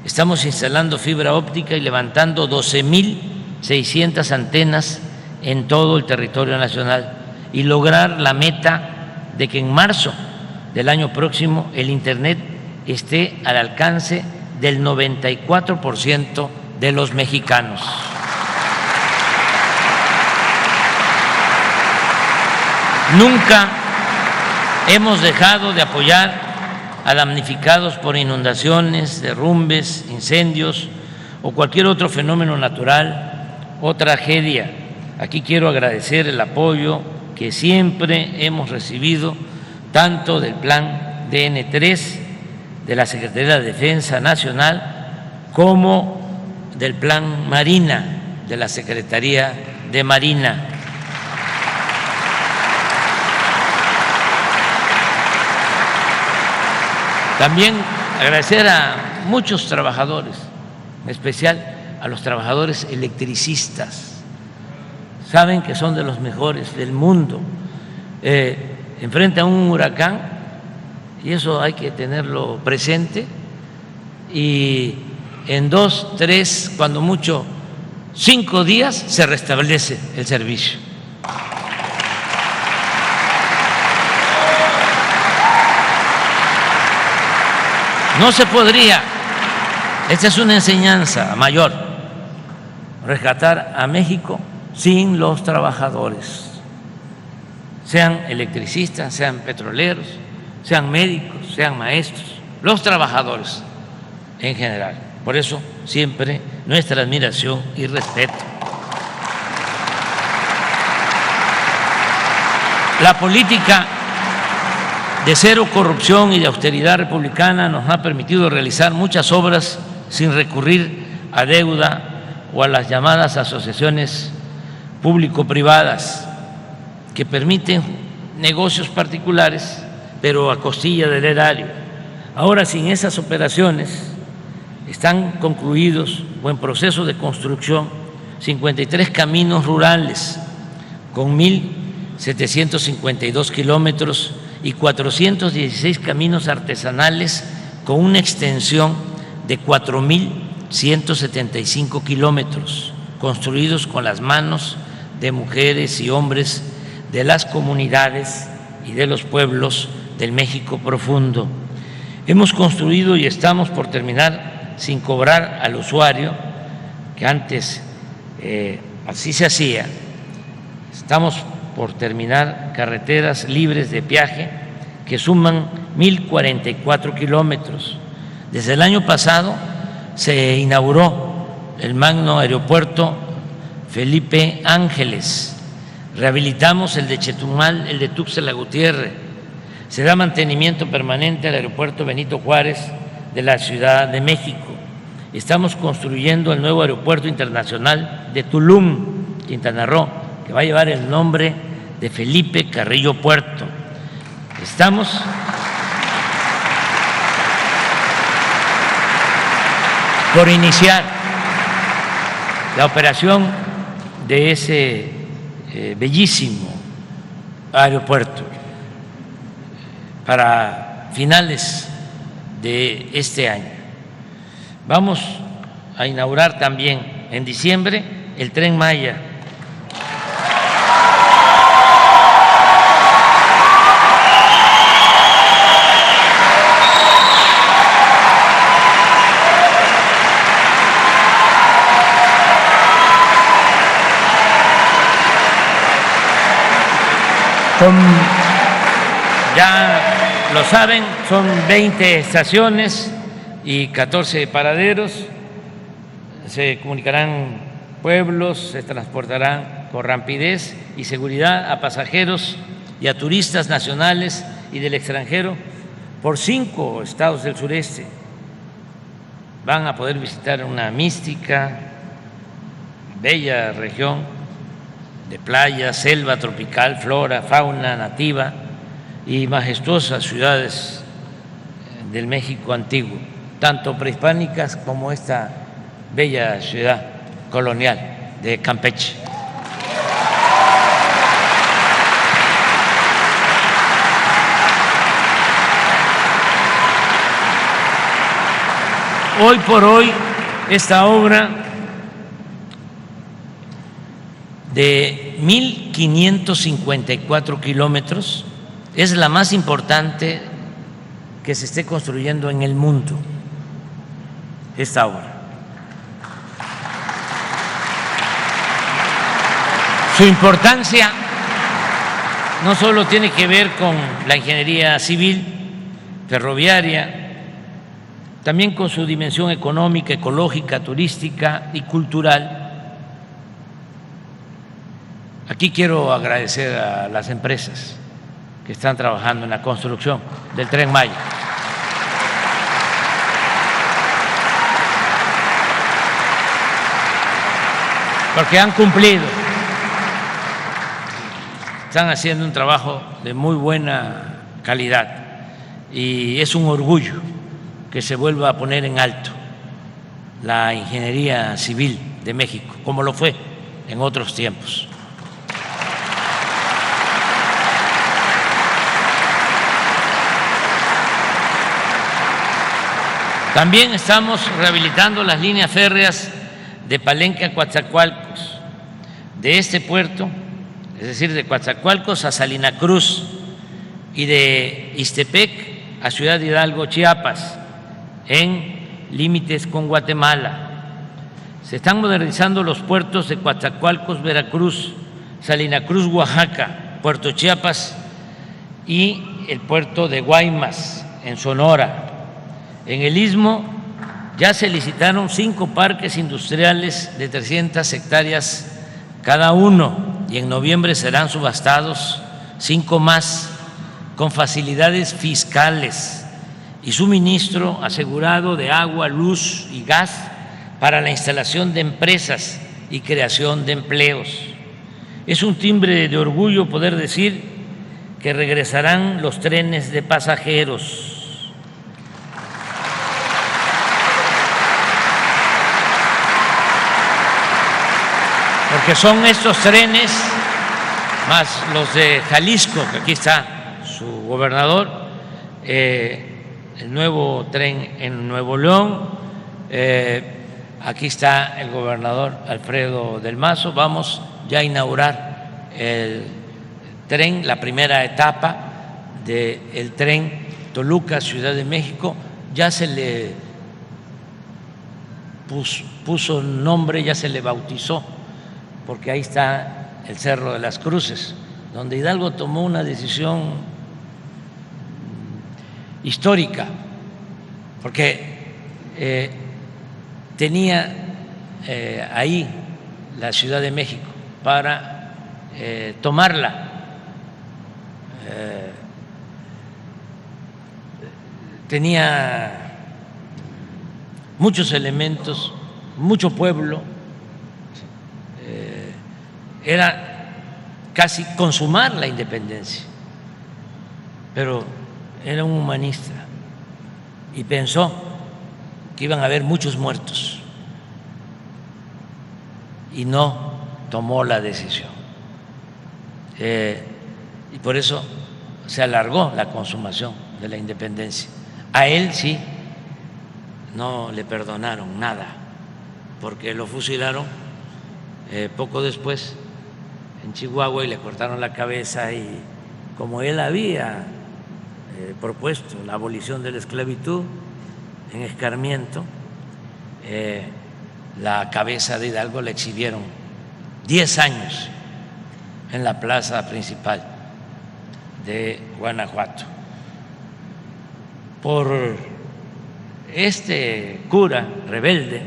Estamos instalando fibra óptica y levantando 12.600 antenas en todo el territorio nacional y lograr la meta de que en marzo del año próximo el Internet esté al alcance del 94% de los mexicanos. Nunca hemos dejado de apoyar a damnificados por inundaciones, derrumbes, incendios o cualquier otro fenómeno natural o tragedia. Aquí quiero agradecer el apoyo que siempre hemos recibido tanto del Plan DN3 de la Secretaría de Defensa Nacional como del Plan Marina de la Secretaría de Marina. También agradecer a muchos trabajadores, en especial a los trabajadores electricistas. Saben que son de los mejores del mundo. Enfrente a un huracán, y eso hay que tenerlo presente, y en 2, 3, cuando mucho 5 días se restablece el servicio. No se podría, esta es una enseñanza mayor, rescatar a México sin los trabajadores, sean electricistas, sean petroleros, sean médicos, sean maestros, los trabajadores en general. Por eso siempre nuestra admiración y respeto. La política de cero corrupción y de austeridad republicana nos ha permitido realizar muchas obras sin recurrir a deuda o a las llamadas asociaciones público-privadas que permiten negocios particulares, pero a costilla del erario. Ahora, sin esas operaciones, están concluidos o en proceso de construcción 53 caminos rurales con 1.752 kilómetros y 416 caminos artesanales con una extensión de 4.175 kilómetros, construidos con las manos de mujeres y hombres de las comunidades y de los pueblos del México profundo. Hemos construido y estamos por terminar sin cobrar al usuario, que antes así se hacía. Estamos por terminar carreteras libres de peaje que suman 1.044 kilómetros. Desde el año pasado se inauguró el magno aeropuerto Felipe Ángeles, rehabilitamos el de Chetumal, el de Tuxtla Gutiérrez, se da mantenimiento permanente al aeropuerto Benito Juárez de la Ciudad de México. Estamos construyendo el nuevo aeropuerto internacional de Tulum, Quintana Roo, que va a llevar el nombre de Felipe Carrillo Puerto. Estamos por iniciar la operación de ese bellísimo aeropuerto para finales de este año. Vamos a inaugurar también en diciembre el Tren Maya. Ya lo saben, son 20 estaciones y 14 paraderos. Se comunicarán pueblos, se transportarán con rapidez y seguridad a pasajeros y a turistas nacionales y del extranjero por 5 estados del sureste. Van a poder visitar una mística, bella región de playa, selva tropical, flora, fauna nativa y majestuosas ciudades del México antiguo, tanto prehispánicas como esta bella ciudad colonial de Campeche. Hoy por hoy, esta obra de 1.554 kilómetros es la más importante que se esté construyendo en el mundo, esta obra. Su importancia no solo tiene que ver con la ingeniería civil, ferroviaria, también con su dimensión económica, ecológica, turística y cultural. Aquí quiero agradecer a las empresas que están trabajando en la construcción del Tren Maya. Porque han cumplido, están haciendo un trabajo de muy buena calidad y es un orgullo que se vuelva a poner en alto la ingeniería civil de México, como lo fue en otros tiempos. También estamos rehabilitando las líneas férreas de Palenque a Coatzacoalcos, de este puerto, es decir, de Coatzacoalcos a Salina Cruz y de Ixtepec a Ciudad Hidalgo, Chiapas, en límites con Guatemala. Se están modernizando los puertos de Coatzacoalcos, Veracruz, Salina Cruz, Oaxaca, Puerto Chiapas y el puerto de Guaymas, en Sonora. En el Istmo ya se licitaron 5 parques industriales de 300 hectáreas cada uno y en noviembre serán subastados 5 más con facilidades fiscales y suministro asegurado de agua, luz y gas para la instalación de empresas y creación de empleos. Es un timbre de orgullo poder decir que regresarán los trenes de pasajeros. porque son estos trenes, más los de Jalisco, que aquí está su gobernador, el nuevo tren en Nuevo León, aquí está el gobernador Alfredo del Mazo. Vamos ya a inaugurar el tren, la primera etapa del tren Toluca, Ciudad de México. Ya se le puso nombre, ya se le bautizó, porque ahí está el Cerro de las Cruces, donde Hidalgo tomó una decisión histórica, porque tenía ahí la Ciudad de México para tomarla. Tenía muchos elementos, mucho pueblo, era casi consumar la independencia, pero era un humanista y pensó que iban a haber muchos muertos y no tomó la decisión. Y por eso se alargó la consumación de la independencia. A él sí no le perdonaron nada, porque lo fusilaron poco después en Chihuahua y le cortaron la cabeza, y como él había propuesto la abolición de la esclavitud en Escarmiento, la cabeza de Hidalgo la exhibieron 10 años en la plaza principal de Guanajuato. Por este cura rebelde,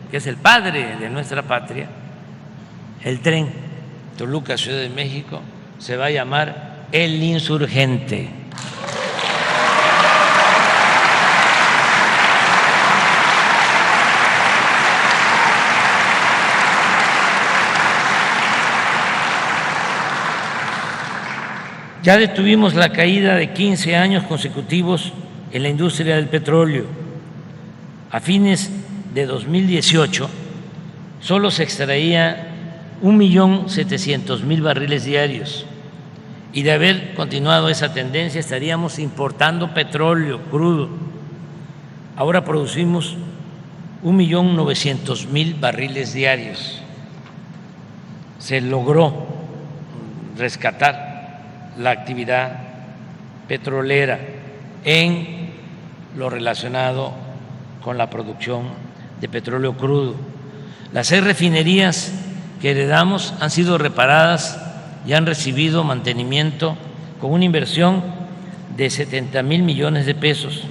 que es el padre de nuestra patria, el tren Toluca, Ciudad de México, se va a llamar El Insurgente. Ya detuvimos la caída de 15 años consecutivos en la industria del petróleo. A fines de 2018 solo se extraía 1.700.000 barriles diarios, y de haber continuado esa tendencia estaríamos importando petróleo crudo. Ahora producimos 1.900.000 barriles diarios. Se logró rescatar la actividad petrolera en lo relacionado con la producción de petróleo crudo. Las 6 refinerías que heredamos han sido reparadas y han recibido mantenimiento con una inversión de 70,000 millones de pesos.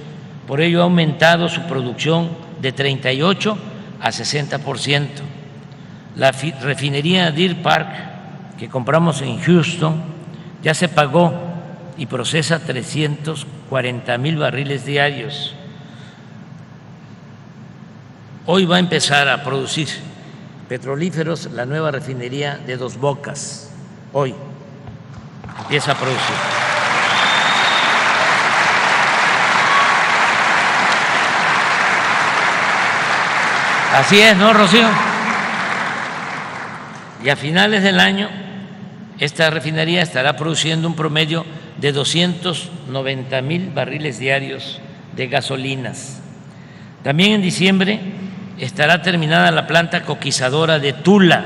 Por ello ha aumentado su producción de 38 a 60%. La refinería Deer Park, que compramos en Houston, ya se pagó y procesa 340,000 barriles diarios. Hoy va a empezar a producir petrolíferos la nueva refinería de Dos Bocas. Hoy empieza a producir. Así es, ¿no, Rocío? Y a finales del año esta refinería estará produciendo un promedio de 290,000 barriles diarios de gasolinas. También en diciembre estará terminada la planta coquizadora de Tula,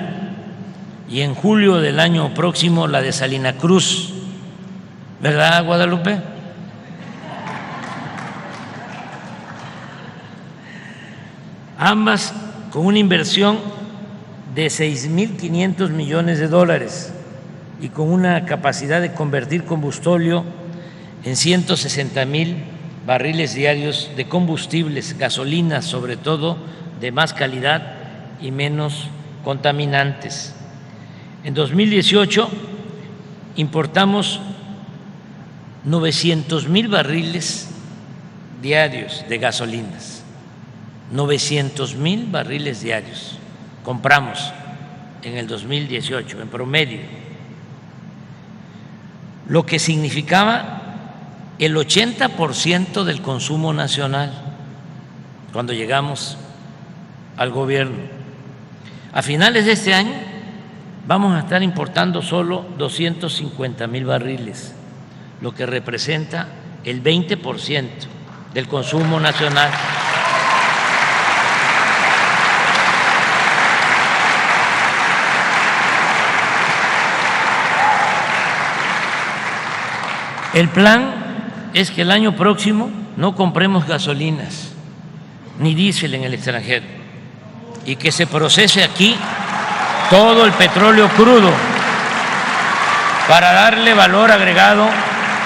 y en julio del año próximo la de Salina Cruz. ¿Verdad, Guadalupe? Ambas con una inversión de 6.500 millones de dólares y con una capacidad de convertir combustóleo en 160,000 barriles diarios de combustibles, gasolinas sobre todo, de más calidad y menos contaminantes. En 2018 importamos 900,000 barriles diarios de gasolinas, 900,000 barriles diarios compramos en el 2018 en promedio, lo que significaba el 80% del consumo nacional cuando llegamos al gobierno. A finales de este año vamos a estar importando solo 250,000 barriles, lo que representa el 20% del consumo nacional. El plan es que el año próximo no compremos gasolinas ni diésel en el extranjero y que se procese aquí todo el petróleo crudo para darle valor agregado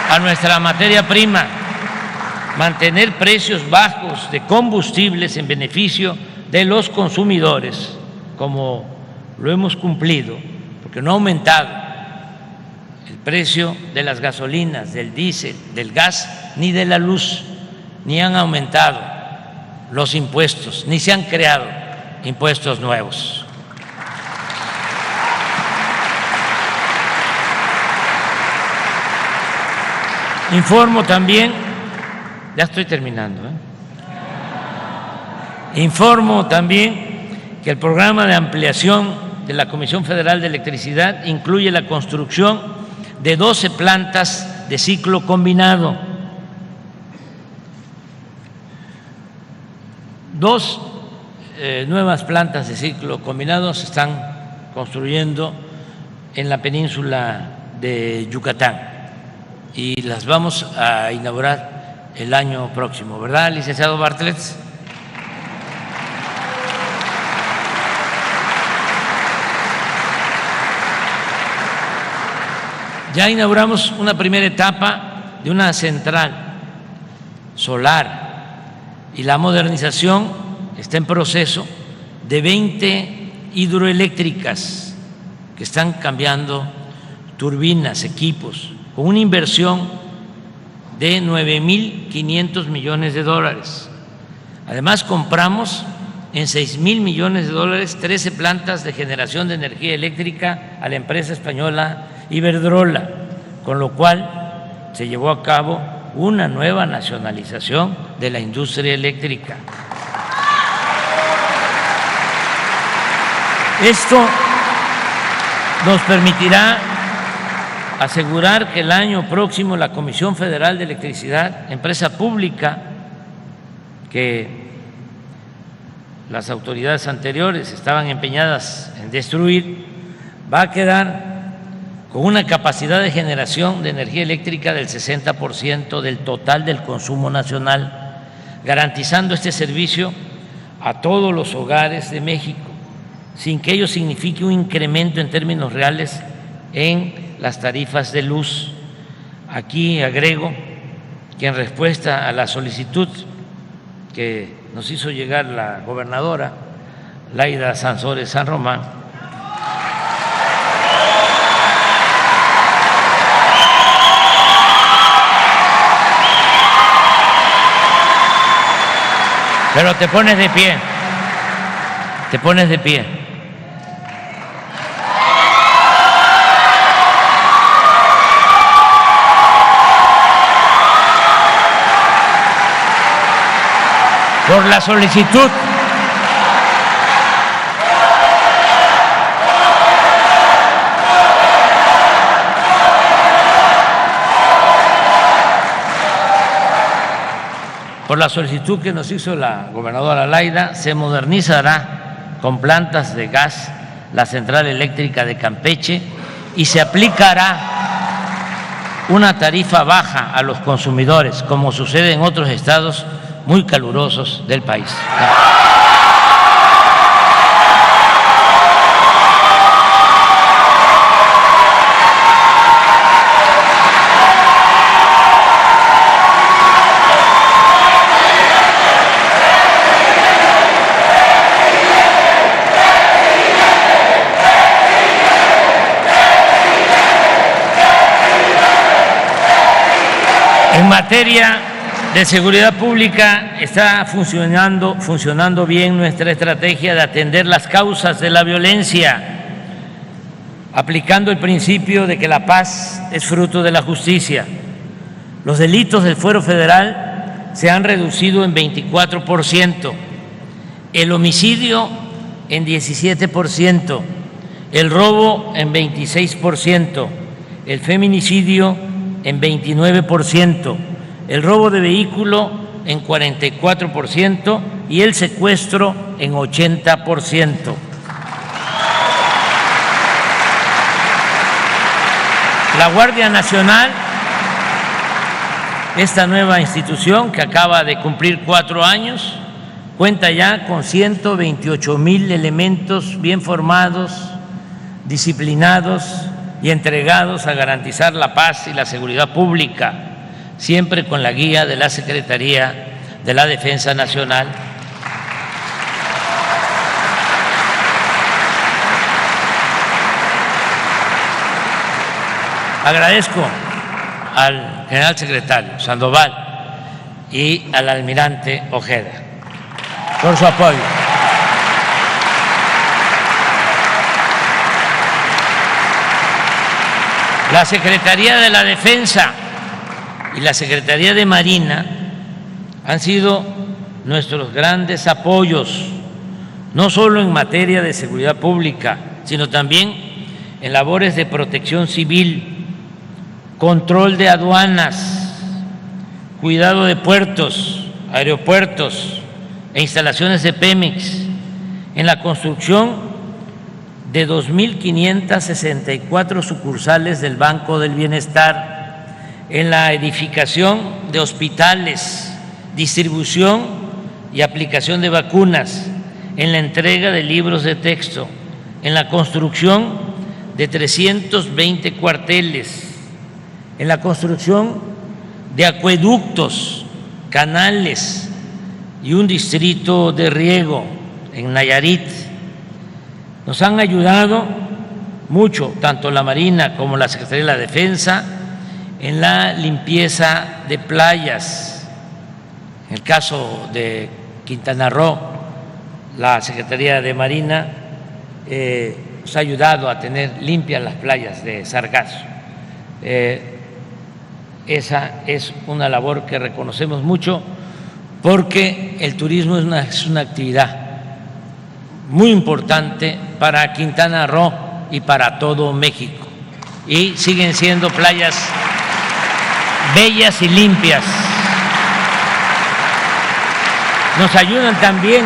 a nuestra materia prima, mantener precios bajos de combustibles en beneficio de los consumidores, como lo hemos cumplido, porque no ha aumentado el precio de las gasolinas, del diésel, del gas, ni de la luz, ni han aumentado los impuestos, ni se han creado impuestos nuevos. Informo también, ya estoy terminando, informo también que el programa de ampliación de la Comisión Federal de Electricidad incluye la construcción de 12 plantas de ciclo combinado. 2 nuevas plantas de ciclo combinado se están construyendo en la península de Yucatán y las vamos a inaugurar el año próximo, ¿verdad, licenciado Bartlett? Ya inauguramos una primera etapa de una central solar y la modernización está en proceso de 20 hidroeléctricas que están cambiando turbinas, equipos, con una inversión de $9,500 millones. Además, compramos en $6,000 millones 13 plantas de generación de energía eléctrica a la empresa española Iberdrola, con lo cual se llevó a cabo una nueva nacionalización de la industria eléctrica. Esto nos permitirá asegurar que el año próximo la Comisión Federal de Electricidad, empresa pública que las autoridades anteriores estaban empeñadas en destruir, va a quedar con una capacidad de generación de energía eléctrica del 60% del total del consumo nacional, garantizando este servicio a todos los hogares de México, sin que ello signifique un incremento en términos reales en las tarifas de luz. Aquí agrego que en respuesta a la solicitud que nos hizo llegar la gobernadora Laida Sansores San Román, pero te pones de pie, te pones de pie. Por la solicitud que nos hizo la gobernadora Laida, se modernizará con plantas de gas la central eléctrica de Campeche y se aplicará una tarifa baja a los consumidores, como sucede en otros estados muy calurosos del país. En materia de seguridad pública está funcionando bien nuestra estrategia de atender las causas de la violencia, aplicando el principio de que la paz es fruto de la justicia. Los delitos del fuero federal se han reducido en 24%, el homicidio en 17% el robo en 26%, el feminicidio en 29%, el robo de vehículo en 44% y el secuestro en 80%. La Guardia Nacional, esta nueva institución que acaba de cumplir 4 años, cuenta ya con 128,000 elementos bien formados, disciplinados y entregados a garantizar la paz y la seguridad pública, siempre con la guía de la Secretaría de la Defensa Nacional. Agradezco al general secretario Sandoval y al almirante Ojeda por su apoyo. La Secretaría de la Defensa y la Secretaría de Marina han sido nuestros grandes apoyos, no solo en materia de seguridad pública, sino también en labores de protección civil, control de aduanas, cuidado de puertos, aeropuertos e instalaciones de Pemex, en la construcción de 2.564 sucursales del Banco del Bienestar, en la edificación de hospitales, distribución y aplicación de vacunas, en la entrega de libros de texto, en la construcción de 320 cuarteles, en la construcción de acueductos, canales y un distrito de riego en Nayarit. Nos han ayudado mucho, tanto la Marina como la Secretaría de la Defensa, en la limpieza de playas. En el caso de Quintana Roo, la Secretaría de Marina nos ha ayudado a tener limpias las playas de Sargazo. Esa es una labor que reconocemos mucho porque el turismo es una actividad muy importante para Quintana Roo y para todo México. Y siguen siendo playas bellas y limpias. Nos ayudan también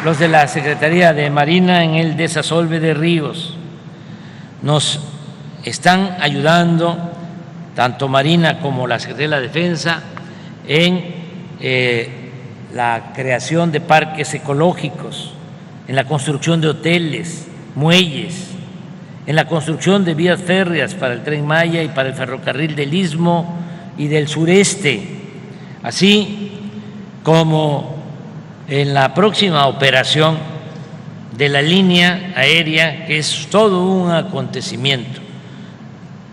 los de la Secretaría de Marina en el desasolve de ríos. Nos están ayudando tanto Marina como la Secretaría de la Defensa en la creación de parques ecológicos, en la construcción de hoteles, muelles, en la construcción de vías férreas para el Tren Maya y para el ferrocarril del Istmo y del Sureste, así como en la próxima operación de la línea aérea, que es todo un acontecimiento.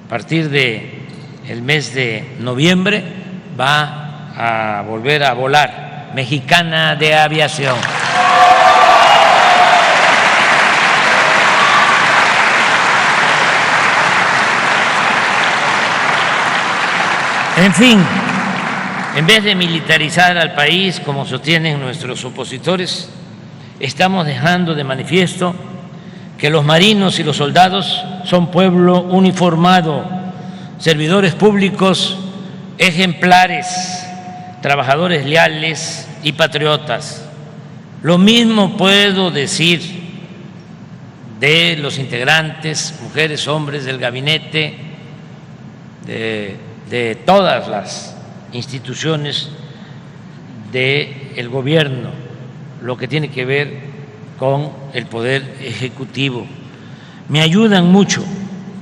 A partir del mes de noviembre va a volver a volar Mexicana de Aviación. En fin, en vez de militarizar al país como sostienen nuestros opositores, estamos dejando de manifiesto que los marinos y los soldados son pueblo uniformado, servidores públicos ejemplares, trabajadores leales y patriotas. Lo mismo puedo decir de los integrantes, mujeres, hombres del gabinete, de todas las instituciones del gobierno, lo que tiene que ver con el poder ejecutivo. Me ayudan mucho,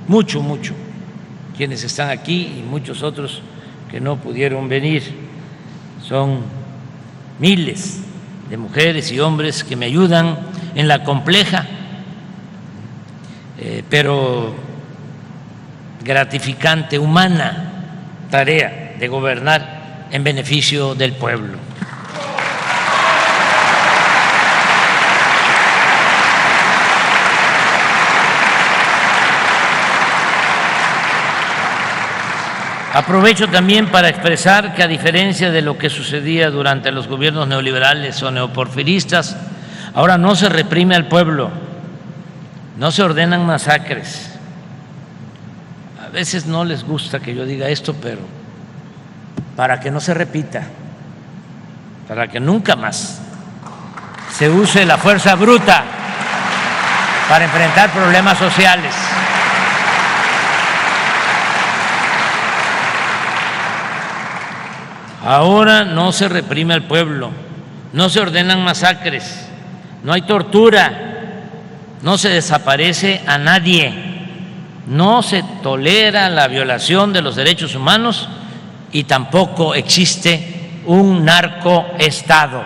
mucho, mucho, quienes están aquí y muchos otros que no pudieron venir. Son miles de mujeres y hombres que me ayudan en la compleja, pero gratificante, humana tarea de gobernar en beneficio del pueblo. Aprovecho también para expresar que, a diferencia de lo que sucedía durante los gobiernos neoliberales o neoporfiristas, ahora no se reprime al pueblo, no se ordenan masacres. A veces no les gusta que yo diga esto, pero para que no se repita, para que nunca más se use la fuerza bruta para enfrentar problemas sociales. Ahora no se reprime al pueblo, no se ordenan masacres, no hay tortura, no se desaparece a nadie, no se tolera la violación de los derechos humanos y tampoco existe un narcoestado.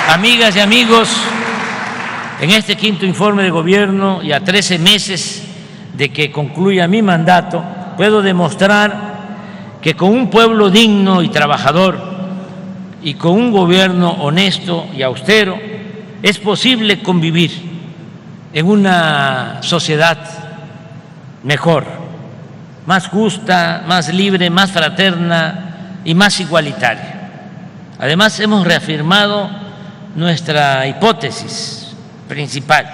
Amigas y amigos, en este quinto informe de gobierno y a 13 meses de que concluya mi mandato, puedo demostrar que con un pueblo digno y trabajador y con un gobierno honesto y austero es posible convivir en una sociedad mejor, más justa, más libre, más fraterna y más igualitaria. Además, hemos reafirmado nuestra hipótesis principal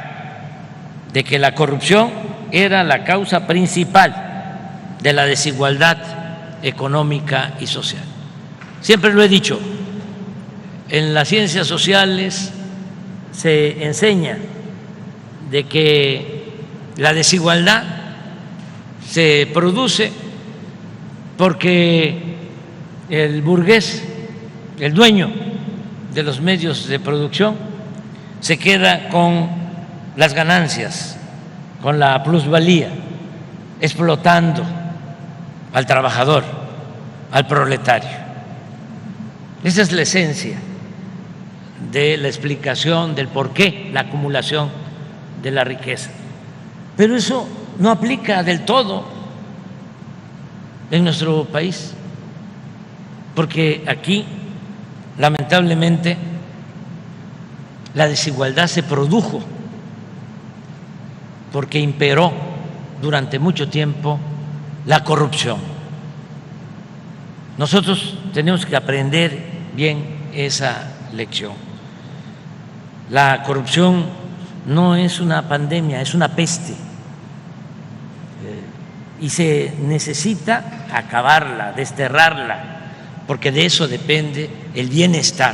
de que la corrupción era la causa principal de la desigualdad económica y social. Siempre lo he dicho, en las ciencias sociales se enseña de que la desigualdad se produce porque el burgués, el dueño de los medios de producción, se queda con las ganancias, con la plusvalía, explotando al trabajador, al proletario. Esa es la esencia de la explicación del por qué la acumulación de la riqueza. Pero eso no aplica del todo en nuestro país, porque aquí, lamentablemente, la desigualdad se produjo porque imperó durante mucho tiempo la corrupción. Nosotros tenemos que aprender bien esa lección. La corrupción no es una pandemia, es una peste. Y se necesita acabarla, desterrarla, porque de eso depende el bienestar,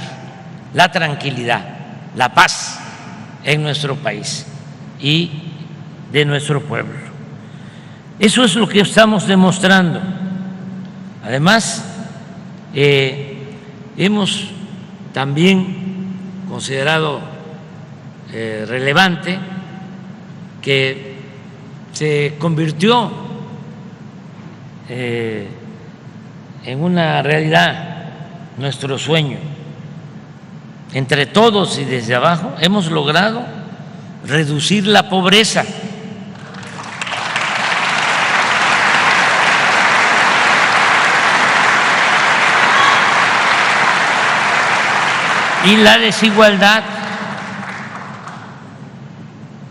la tranquilidad, la paz en nuestro país y de nuestro pueblo. Eso es lo que estamos demostrando. Además, hemos también considerado relevante que se convirtió en una realidad nuestro sueño. Entre todos y desde abajo hemos logrado reducir la pobreza. Y la desigualdad.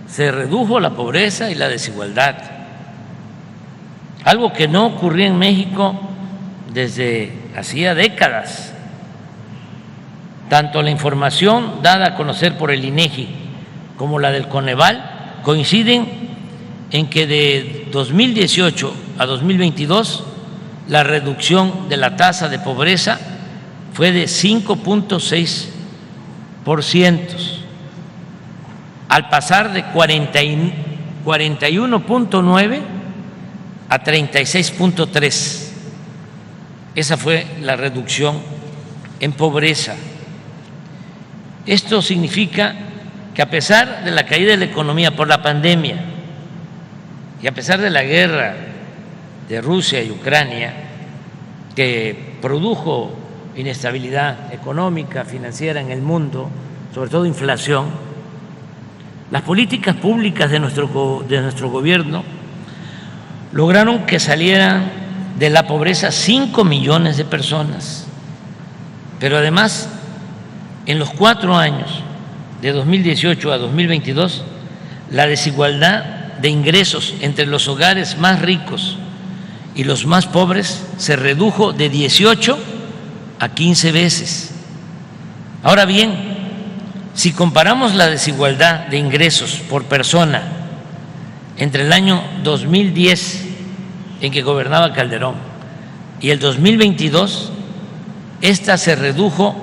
Se redujo la pobreza y la desigualdad. Algo que no ocurría en México desde hacía décadas. Tanto la información dada a conocer por el INEGI como la del Coneval coinciden en que de 2018 a 2022 la reducción de la tasa de pobreza fue de 5.6%, al pasar de 41.9 a 36.3. Esa fue la reducción en pobreza. Esto significa que a pesar de la caída de la economía por la pandemia y a pesar de la guerra de Rusia y Ucrania, que produjo inestabilidad económica, financiera en el mundo, sobre todo inflación, las políticas públicas de nuestro gobierno lograron que salieran de la pobreza 5 millones de personas. Pero además, en los 4 años, de 2018 a 2022, la desigualdad de ingresos entre los hogares más ricos y los más pobres se redujo de 18 a 15 veces. Ahora bien, si comparamos la desigualdad de ingresos por persona entre el año 2010, en que gobernaba Calderón, y el 2022, esta se redujo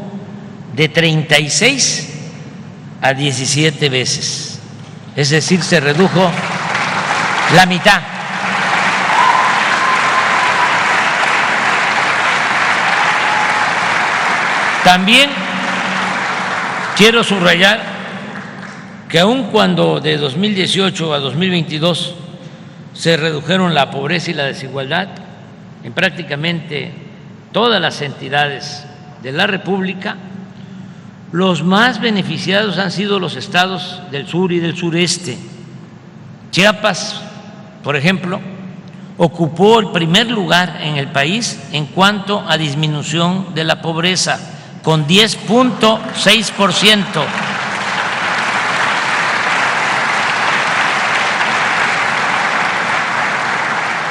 de 36 a 17 veces. Es decir, se redujo la mitad. También quiero subrayar que aun cuando de 2018 a 2022 se redujeron la pobreza y la desigualdad en prácticamente todas las entidades de la República, los más beneficiados han sido los estados del sur y del sureste. Chiapas, por ejemplo, ocupó el primer lugar en el país en cuanto a disminución de la pobreza, con 10.6%.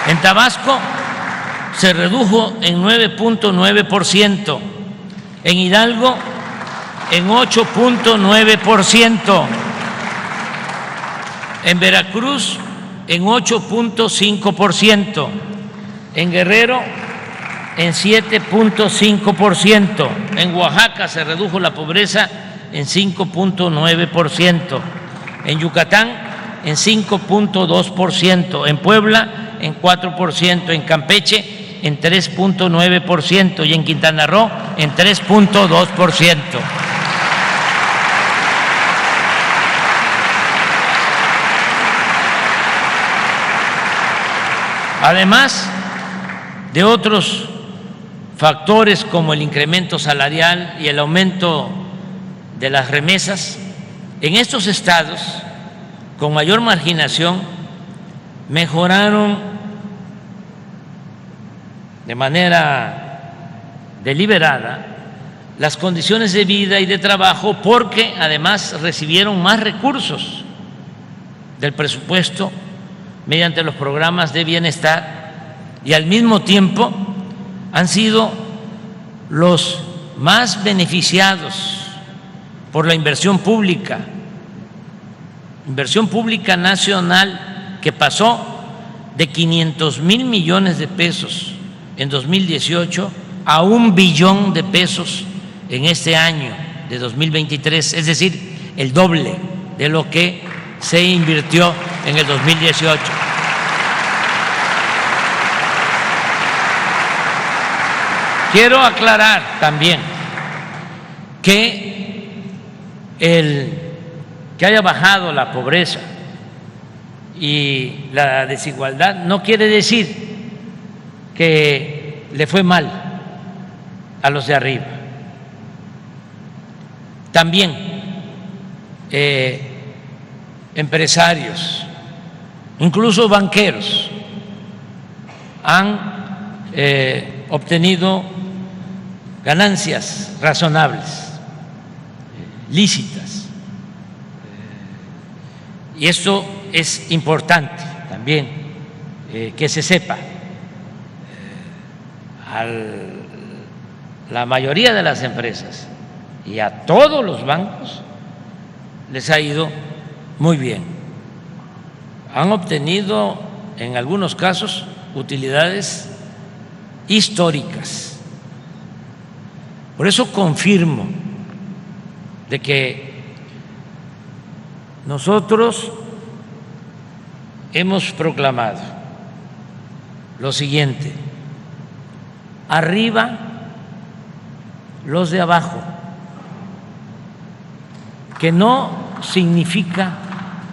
En Tabasco se redujo en 9.9%, en Hidalgo en 8.9%, en Veracruz en 8.5%, en Guerrero en 7.5%, en Oaxaca se redujo la pobreza en 5.9%, en Yucatán en 5.2%, en Puebla en 4%, en Campeche en 3.9% y en Quintana Roo en 3.2%. Además de otros factores como el incremento salarial y el aumento de las remesas, en estos estados con mayor marginación mejoraron de manera deliberada las condiciones de vida y de trabajo, porque además recibieron más recursos del presupuesto mediante los programas de bienestar y al mismo tiempo han sido los más beneficiados por la inversión pública nacional, que pasó de 500,000 millones de pesos en 2018 a 1 billón de pesos en este año de 2023, es decir, el doble de lo que se invirtió en el 2018. Quiero aclarar también que el que haya bajado la pobreza y la desigualdad no quiere decir que le fue mal a los de arriba. También empresarios, incluso banqueros, han obtenido ganancias razonables, lícitas. Y esto es importante también que se sepa. A la mayoría de las empresas y a todos los bancos les ha ido muy bien. Han obtenido en algunos casos utilidades históricas. Por eso confirmo de que nosotros hemos proclamado lo siguiente: arriba los de abajo, que no significa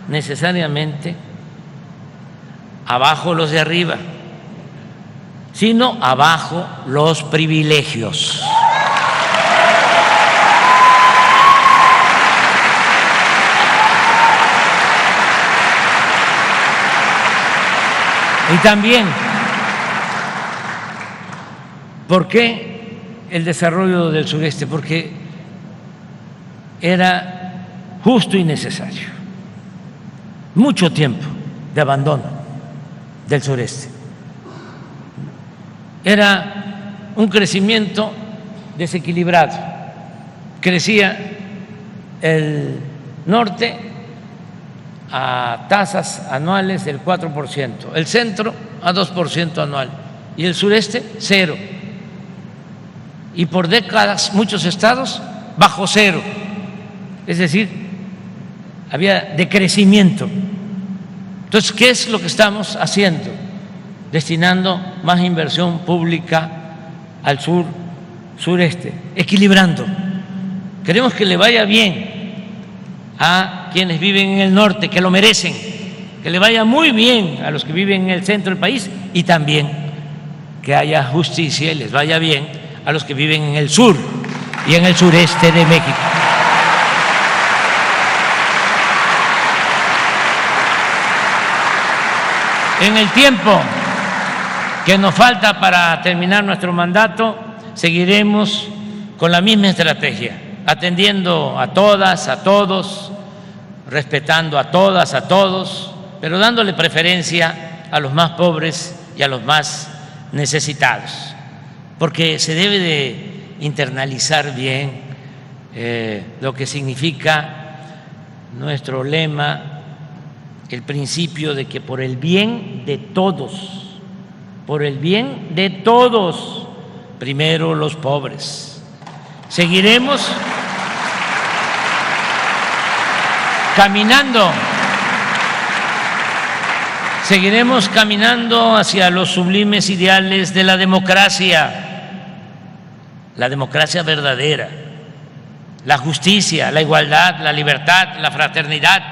necesariamente abajo los de arriba, sino abajo los privilegios. Y también, ¿por qué el desarrollo del sureste? Porque era justo y necesario. Mucho tiempo de abandono del sureste, era un crecimiento desequilibrado. Crecía el norte a tasas anuales del 4%, el centro a 2% anual y el sureste 0%. Y por décadas muchos estados bajo 0%, es decir, había decrecimiento. Entonces, ¿qué es lo que estamos haciendo? Destinando más inversión pública al sur, sureste, equilibrando. Queremos que le vaya bien a quienes viven en el norte, que lo merecen, que le vaya muy bien a los que viven en el centro del país y también que haya justicia y les vaya bien a los que viven en el sur y en el sureste de México. En el tiempo que nos falta para terminar nuestro mandato, seguiremos con la misma estrategia, atendiendo a todas, a todos, respetando a todas, a todos, pero dándole preferencia a los más pobres y a los más necesitados, porque se debe de internalizar bien lo que significa nuestro lema, el principio de que por el bien de todos, por el bien de todos, primero los pobres. Seguiremos caminando hacia los sublimes ideales de la democracia verdadera, la justicia, la igualdad, la libertad, la fraternidad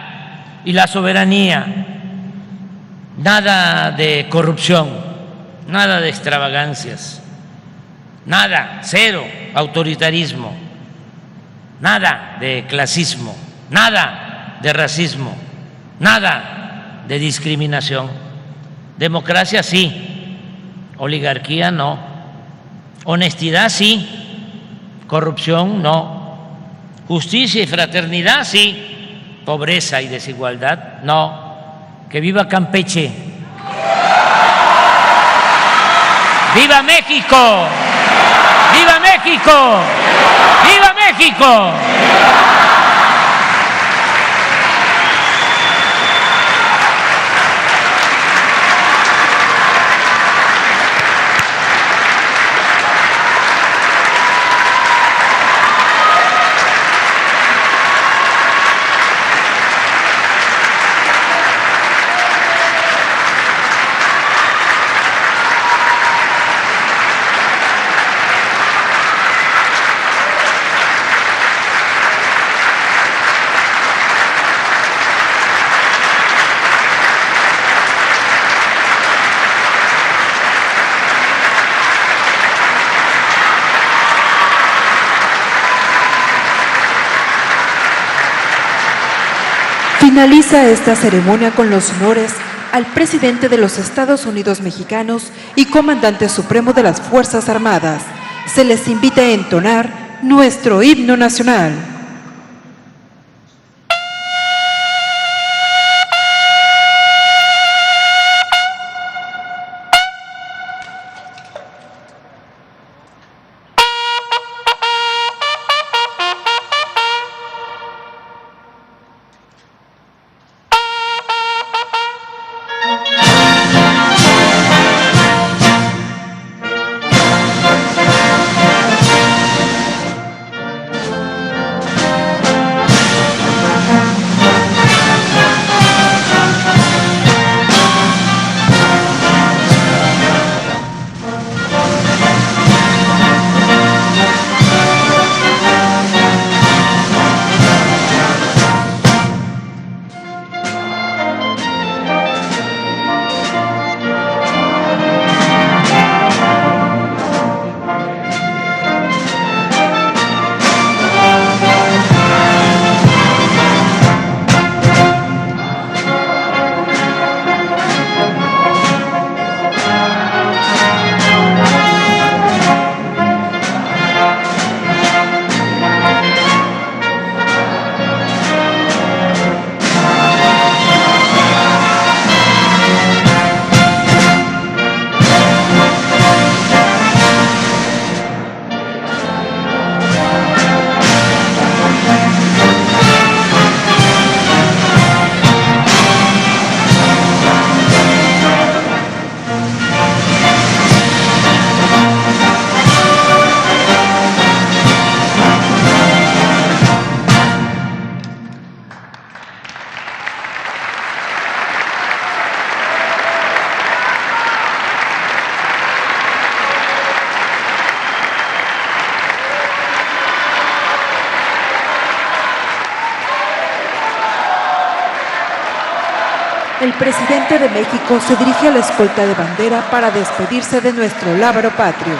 y la soberanía. Nada de corrupción, nada de extravagancias, nada, cero autoritarismo, nada de clasismo, nada de racismo, nada de discriminación. Democracia sí, oligarquía no, honestidad sí, corrupción no, justicia y fraternidad sí, pobreza y desigualdad no. Que viva Campeche. ¡Viva México! ¡Viva México! ¡Viva México! Finaliza esta ceremonia con los honores al presidente de los Estados Unidos mexicanos y comandante supremo de las Fuerzas Armadas. Se les invita a entonar nuestro himno nacional. El presidente de México se dirige a la escolta de bandera para despedirse de nuestro lábaro patrio.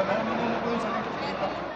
No, no puedo salir.